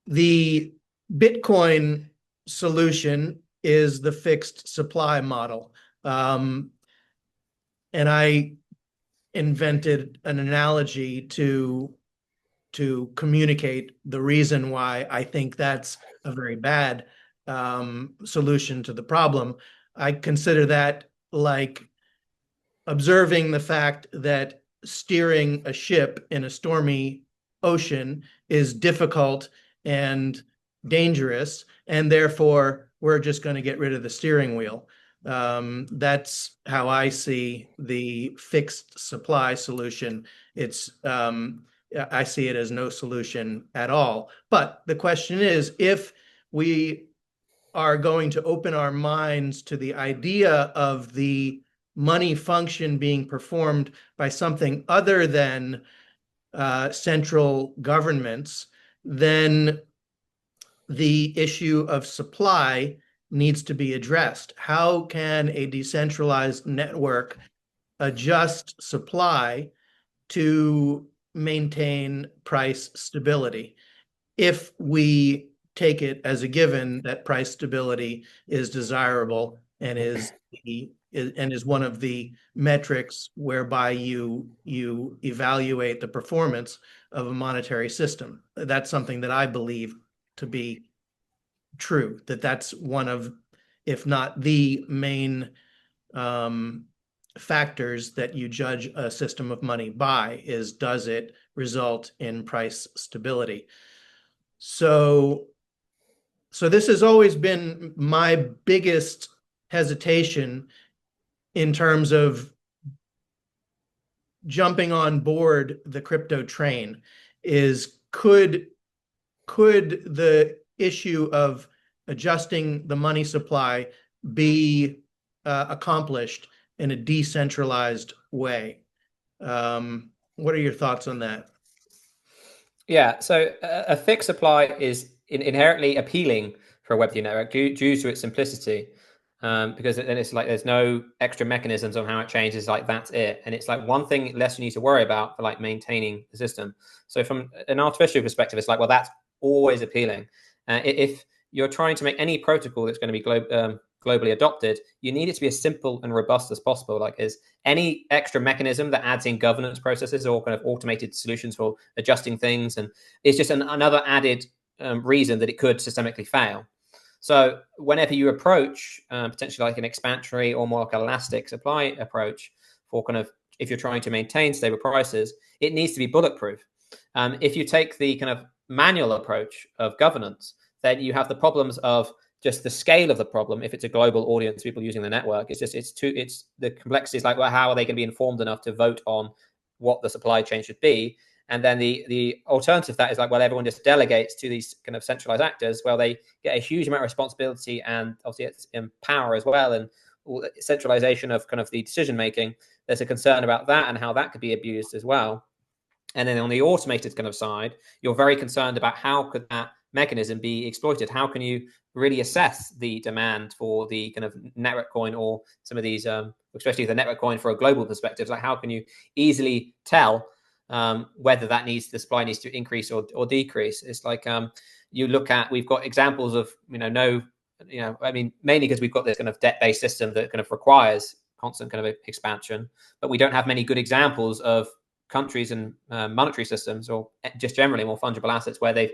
The Bitcoin solution is the fixed supply model. And I invented an analogy to communicate the reason why I think that's a very bad solution to the problem. I consider that like observing the fact that steering a ship in a stormy ocean is difficult and dangerous, and therefore we're just going to get rid of the steering wheel. That's how I see the fixed supply solution. I see it as no solution at all. But the question is, if we are going to open our minds to the idea of the money function being performed by something other than central governments, then the issue of supply needs to be addressed. How can a decentralized network adjust supply to maintain price stability? If we take it as a given that price stability is desirable and is one of the metrics whereby you evaluate the performance of a monetary system. That's something that I believe to be true, that's one of, if not the main factors that you judge a system of money by, is does it result in price stability? So this has always been my biggest hesitation in terms of jumping on board the crypto train, is could the issue of adjusting the money supply be accomplished in a decentralized way? What are your thoughts on that? Yeah, so a fixed supply is inherently appealing for a Web3 network due to its simplicity, because then it's like there's no extra mechanisms on how it changes. Like that's it, and it's like one thing less you need to worry about for like maintaining the system. So from an artificial perspective, it's like, well, that's always appealing. If you're trying to make any protocol that's going to be globally adopted, you need it to be as simple and robust as possible. Like, is any extra mechanism that adds in governance processes or kind of automated solutions for adjusting things, and it's just another added reason that it could systemically fail. So whenever you approach potentially like an expansionary or more like elastic supply approach for kind of, if you're trying to maintain stable prices, it needs to be bulletproof. If you take the kind of manual approach of governance, then you have the problems of just the scale of the problem. If it's a global audience, people using the network, it's the complexity is like, well, how are they going to be informed enough to vote on what the supply chain should be? And then the alternative to that is like, well, everyone just delegates to these kind of centralized actors. Well, they get a huge amount of responsibility and obviously it's in power as well, and centralization of kind of the decision making. There's a concern about that and how that could be abused as well. And then on the automated kind of side, you're very concerned about how could that mechanism be exploited? How can you really assess the demand for the kind of network coin or some of these, especially the network coin for a global perspective? Like how can you easily tell whether the supply needs to increase or decrease? It's like you look at, we've got examples of, mainly because we've got this kind of debt-based system that kind of requires constant kind of expansion, but we don't have many good examples of countries and monetary systems, or just generally more fungible assets, where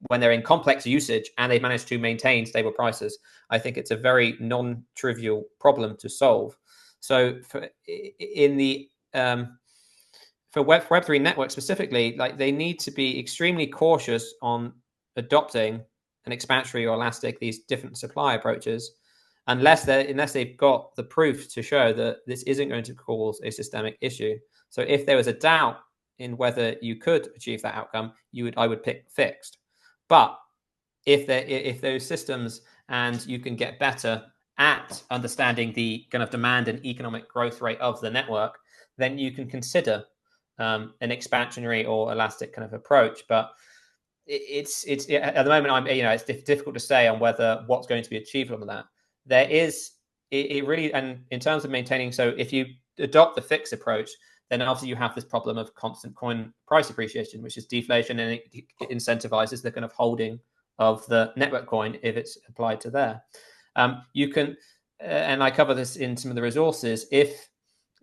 when they're in complex usage and they've managed to maintain stable prices. I think it's a very non-trivial problem to solve. So for Web3 networks specifically, like they need to be extremely cautious on adopting an expansionary or elastic, these different supply approaches, unless they've got the proof to show that this isn't going to cause a systemic issue. So if there was a doubt in whether you could achieve that outcome, I would pick fixed. But if those systems and you can get better at understanding the kind of demand and economic growth rate of the network, then you can consider an expansionary or elastic kind of approach. But it's at the moment, it's difficult to say on whether what's going to be achieved on that. There is it really, and in terms of maintaining, so if you adopt the fixed approach, then obviously you have this problem of constant coin price appreciation, which is deflation, and it incentivizes the kind of holding of the network coin if it's applied to there. You can, and I cover this in some of the resources, if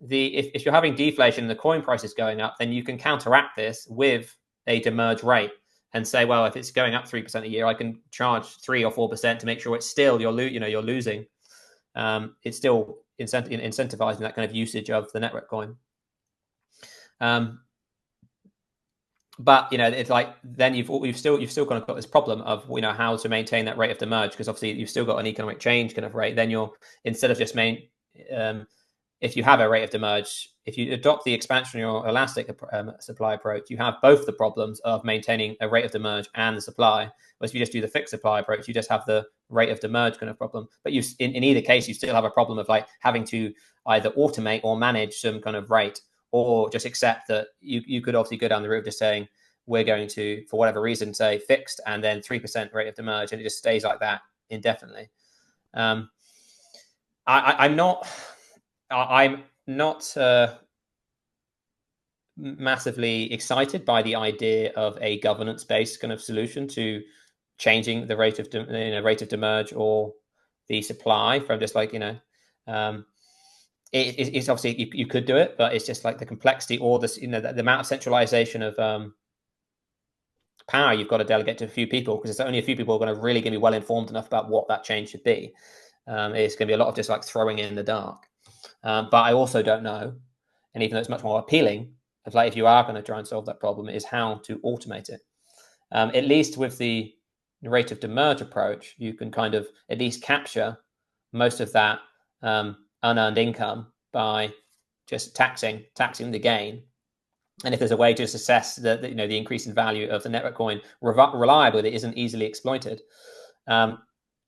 you're having deflation and the coin price is going up, then you can counteract this with a demerge rate and say, well, if it's going up 3% a year, I can charge 3 or 4% to make sure it's still you're losing. It's still incentivizing that kind of usage of the network coin. But it's like then you've still kind of got this problem of how to maintain that rate of demerge, because obviously you've still got an economic change kind of rate. Then you're, instead of just if you have a rate of demerge, if you adopt the expansionary or elastic supply approach, you have both the problems of maintaining a rate of demerge and the supply. Whereas if you just do the fixed supply approach, you just have the rate of demerge kind of problem. But in either case, you still have a problem of like having to either automate or manage some kind of rate, or just accept that you could obviously go down the route of just saying, we're going to, for whatever reason, say fixed and then 3% rate of demerge, and it just stays like that indefinitely. I'm not massively excited by the idea of a governance-based kind of solution to changing the rate of demerge or the supply from just like it's obviously you could do it, but it's just like the complexity or this the amount of centralization of power you've got to delegate to a few people, because it's only a few people who are really going to be well informed enough about what that change should be. It's going to be a lot of just like throwing it in the dark. But I also don't know, and even though it's much more appealing, of like if you are going to try and solve that problem, is how to automate it. At least with the rate of demerge approach, you can kind of at least capture most of that unearned income by just taxing the gain. And if there's a way to assess the increase in value of the network coin reliably that isn't easily exploited, then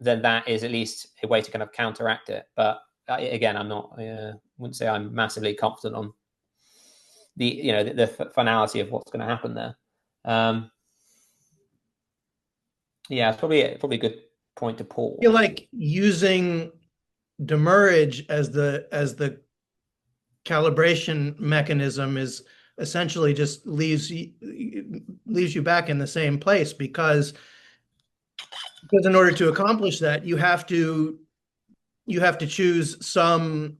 that is at least a way to kind of counteract it. But again, I'm not. Wouldn't say I'm massively confident on the finality of what's going to happen there. Yeah, it's probably a good point to pause. I feel like using demurrage as the calibration mechanism is essentially just leaves you back in the same place, because in order to accomplish that, you have to choose some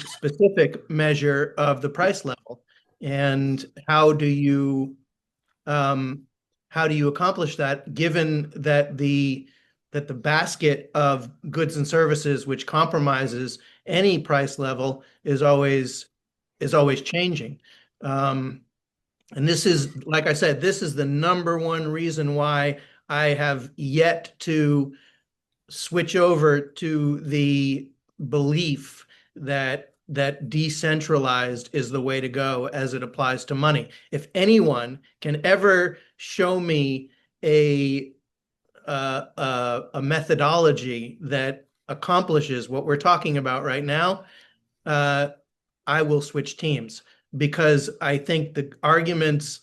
specific measure of the price level. And how do you accomplish that, given that the basket of goods and services which compromises any price level is always changing? And this is, like I said, this is the number one reason why I have yet to switch over to the belief that decentralized is the way to go as it applies to money. If anyone can ever show me a a methodology that accomplishes what we're talking about right now, I will switch teams, because I think the arguments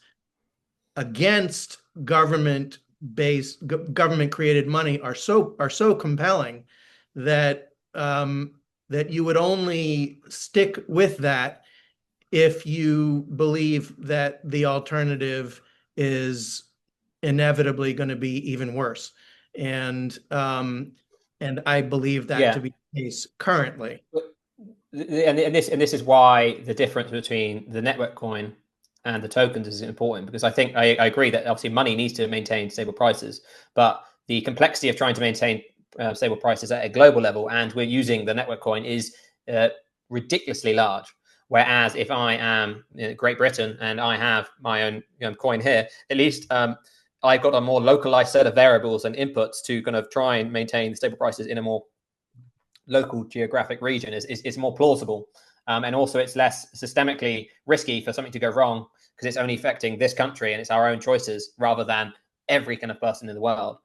against government created money are so compelling that that you would only stick with that if you believe that the alternative is inevitably going to be even worse. And I believe that to Yeah. be the case currently. And this is why the difference between the network coin and the tokens is important, because I think I agree that obviously money needs to maintain stable prices, but the complexity of trying to maintain stable prices at a global level, and we're using the network coin, is ridiculously large. Whereas if I am in Great Britain and I have my own coin here, at least I've got a more localized set of variables and inputs to kind of try and maintain stable prices in a more local geographic region. Is more plausible. And also it's less systemically risky for something to go wrong, because it's only affecting this country and it's our own choices rather than every kind of person in the world.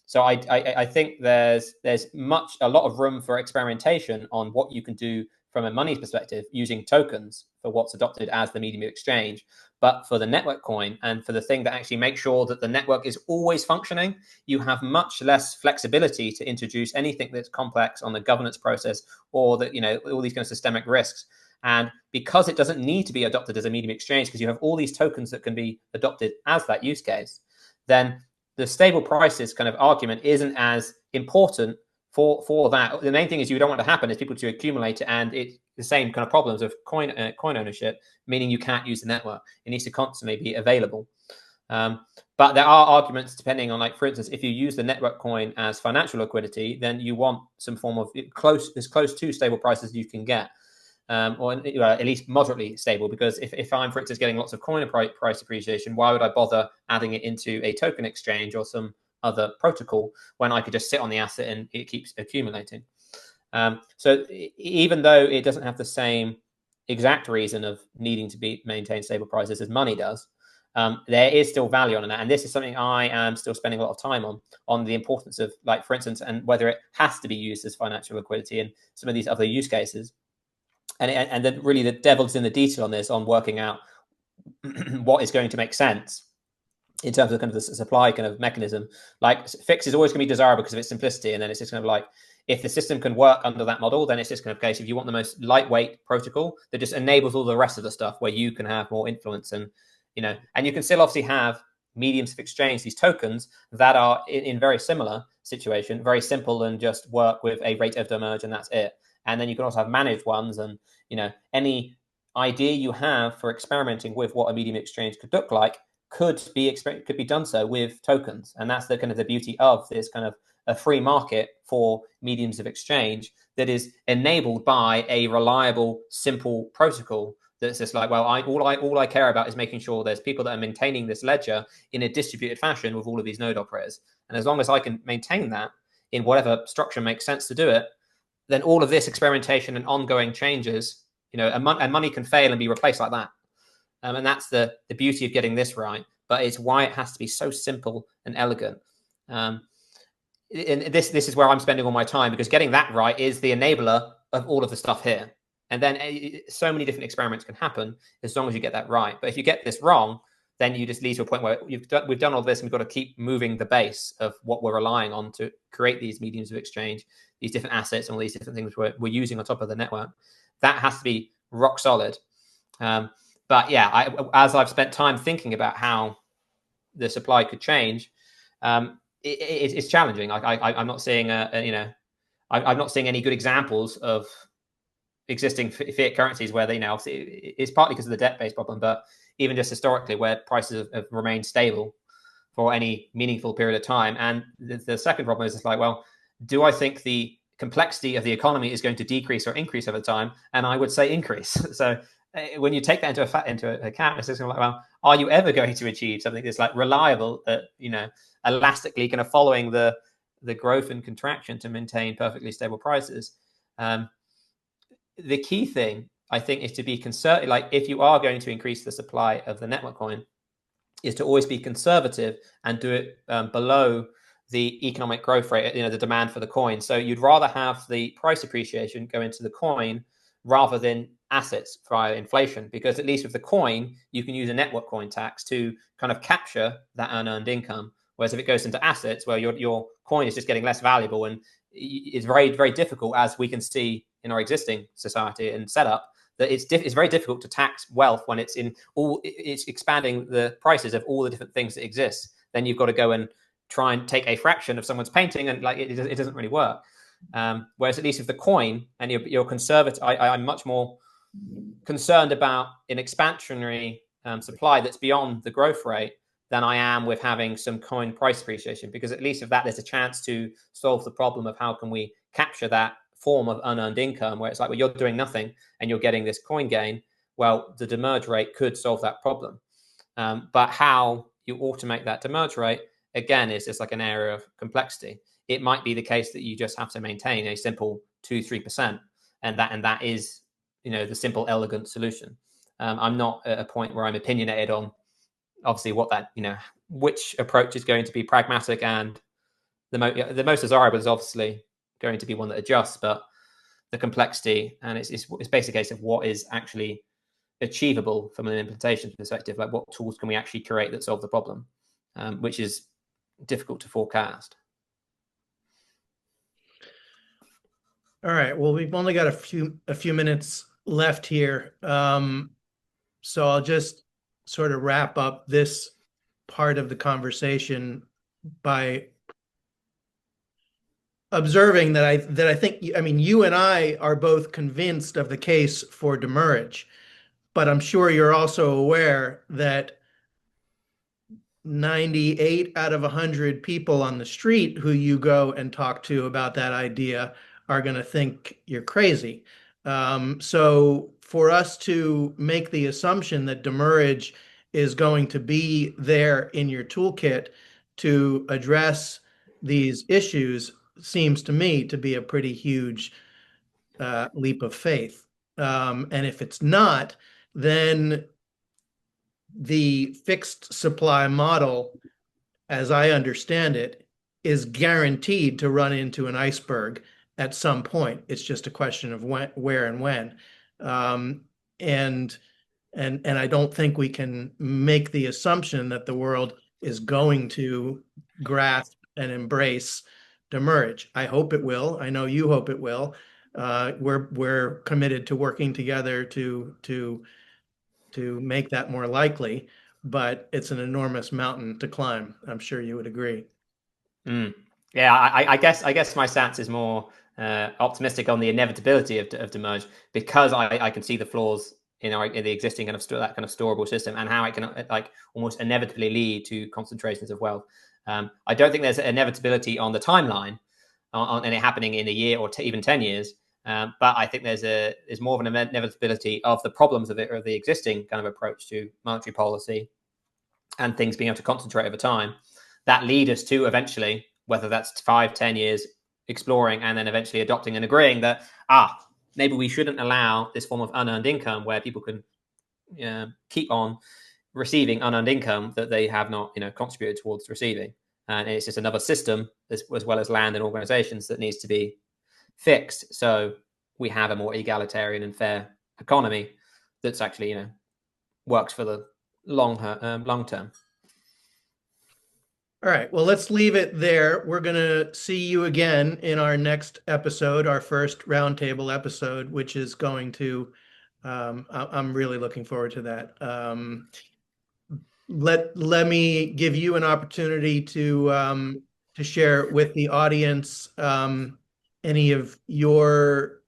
So I think there's a lot of room for experimentation on what you can do from a money perspective using tokens for what's adopted as the medium of exchange. But for the network coin and for the thing that actually makes sure that the network is always functioning, you have much less flexibility to introduce anything that's complex on the governance process, or that, all these kind of systemic risks. And because it doesn't need to be adopted as a medium of exchange, because you have all these tokens that can be adopted as that use case, then the stable prices kind of argument isn't as important for that. The main thing is you don't want to happen is people to accumulate it, and it's the same kind of problems of coin ownership, meaning you can't use the network. It needs to constantly be available. But there are arguments depending on, like, for instance, if you use the network coin as financial liquidity, then you want some form of as close to stable prices as you can get, or at least moderately stable. Because if I'm, for instance, getting lots of coin price appreciation, why would I bother adding it into a token exchange or some other protocol when I could just sit on the asset and it keeps accumulating? So even though it doesn't have the same exact reason of needing to maintain stable prices as money does, there is still value on that. And this is something I am still spending a lot of time on the importance of, like, for instance, and whether it has to be used as financial liquidity and some of these other use cases. And then really the devil's in the detail on this, on working out what is going to make sense in terms of kind of the supply kind of mechanism. Like, fix is always going to be desirable because of its simplicity. And then it's just kind of like, if the system can work under that model, then it's just kind of case if you want the most lightweight protocol that just enables all the rest of the stuff where you can have more influence, and and you can still obviously have mediums of exchange, these tokens that are in very similar situation, very simple, and just work with a rate of demerge, and that's it. And then you can also have managed ones, and any idea you have for experimenting with what a medium exchange could look like could be done so with tokens. And that's the kind of the beauty of this kind of a free market for mediums of exchange that is enabled by a reliable, simple protocol that's just like, well, all I care about is making sure there's people that are maintaining this ledger in a distributed fashion with all of these node operators. And as long as I can maintain that in whatever structure makes sense to do it, then all of this experimentation and ongoing changes, and money can fail and be replaced like that. And that's the beauty of getting this right. But it's why it has to be so simple and elegant. And this is where I'm spending all my time, because getting that right is the enabler of all of the stuff here. And then so many different experiments can happen as long as you get that right. But if you get this wrong, then you just lead to a point where we've done all this, and we've got to keep moving the base of what we're relying on to create these mediums of exchange, these different assets, and all these different things we're using on top of the network. That has to be rock solid. But yeah, as I've spent time thinking about how the supply could change, it's challenging. I'm not seeing I'm not seeing any good examples of existing fiat currencies where they, obviously it's partly because of the debt-based problem, but even just historically where prices have remained stable for any meaningful period of time. And the second problem is, it's like, well, do I think the complexity of the economy is going to decrease or increase over time? And I would say increase. So when you take that into account, it's just like, well, are you ever going to achieve something that's like reliable, that elastically kind of following the growth and contraction to maintain perfectly stable prices? The key thing, I think, is to be conservative. Like, if you are going to increase the supply of the network coin, is to always be conservative and do it below the economic growth rate, the demand for the coin. So you'd rather have the price appreciation go into the coin rather than assets via inflation, because at least with the coin, you can use a network coin tax to kind of capture that unearned income. Whereas if it goes into assets, where your coin is just getting less valuable, and it's very, very difficult, as we can see in our existing society and setup, that it's very difficult to tax wealth when it's expanding the prices of all the different things that exist. Then you've got to go and try and take a fraction of someone's painting, and like it doesn't really work. Whereas at least with the coin, and you're conservative, I'm much more concerned about an expansionary supply that's beyond the growth rate than I am with having some coin price appreciation, because at least with that, there's a chance to solve the problem of how can we capture that form of unearned income, where it's like, well, you're doing nothing and you're getting this coin gain. Well, the demerge rate could solve that problem. But how you automate that demerge rate, again, is just like an area of complexity. It might be the case that you just have to maintain a simple 2-3%, and that is, the simple, elegant solution. I'm not at a point where I'm opinionated on obviously what that, which approach is going to be pragmatic, and the most desirable is obviously going to be one that adjusts, but the complexity, and it's basically a case of what is actually achievable from an implementation perspective, like what tools can we actually create that solve the problem, which is difficult to forecast. All right. Well, we've only got a few minutes left here. So I'll just sort of wrap up this part of the conversation by observing that I think, you and I are both convinced of the case for demurrage, but I'm sure you're also aware that 98 out of 100 people on the street who you go and talk to about that idea are going to think you're crazy. So for us to make the assumption that demurrage is going to be there in your toolkit to address these issues seems to me to be a pretty huge leap of faith. And if it's not, then the fixed supply model, as I understand it, is guaranteed to run into an iceberg at some point. It's just a question of when, where, and when. And I don't think we can make the assumption that the world is going to grasp and embrace demurrage. I hope it will. I know you hope it will. We're committed to working together to make that more likely, but it's an enormous mountain to climb. I'm sure you would agree. Yeah, I guess my stance is more optimistic on the inevitability of demerge, because I can see the flaws in the existing kind of that kind of storable system, and how it can like almost inevitably lead to concentrations of wealth. I don't think there's an inevitability on the timeline on it happening in a year or even 10 years. But I think there's more of an inevitability of the problems of the existing kind of approach to monetary policy and things being able to concentrate over time that lead us to eventually, whether that's 5-10 years exploring and then eventually adopting and agreeing that maybe we shouldn't allow this form of unearned income where people can keep on receiving unearned income that they have not contributed towards receiving, and it's just another system as well as land and organizations that needs to be fixed, so we have a more egalitarian and fair economy that's actually works for the long term. All right, well, let's leave it there. We're going to see you again in our next episode, our first roundtable episode, which is going to, I'm really looking forward to that. Let me give you an opportunity to share with the audience any of your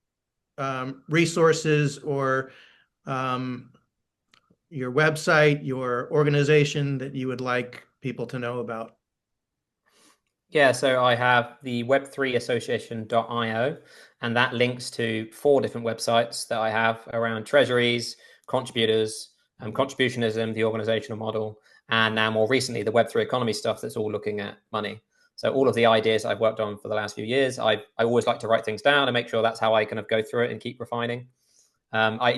resources or your website, your organization that you would like people to know about. Yeah, so I have the Web3 Association.io, and that links to 4 different websites that I have around treasuries, contributors, contributionism, the organizational model, and now more recently the Web3 economy stuff that's all looking at money. So all of the ideas I've worked on for the last few years, I always like to write things down and make sure that's how I kind of go through it and keep refining.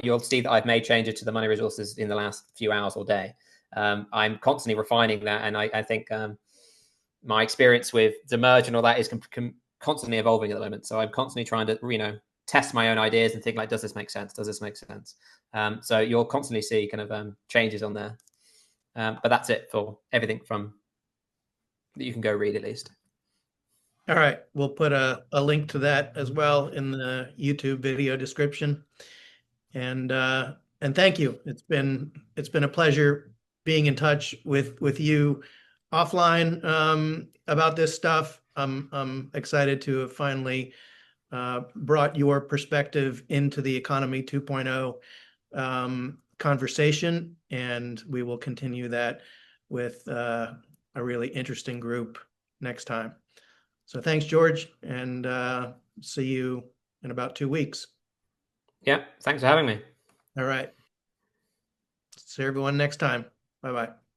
You'll see that I've made changes to the money resources in the last few hours or day. I'm constantly refining that, and I think my experience with the merge and all that is constantly evolving at the moment. So I'm constantly trying to, test my own ideas and think like, does this make sense? Does this make sense? So you'll constantly see kind of changes on there. But that's it for everything from that you can go read at least. All right, we'll put a link to that as well in the YouTube video description. And thank you. It's been a pleasure being in touch with you offline about this stuff. I'm excited to have finally brought your perspective into the Economy 2.0 conversation, and we will continue that with a really interesting group next time. So thanks, George, and see you in about 2 weeks. Yeah, thanks for having me. All right. See everyone next time. Bye-bye.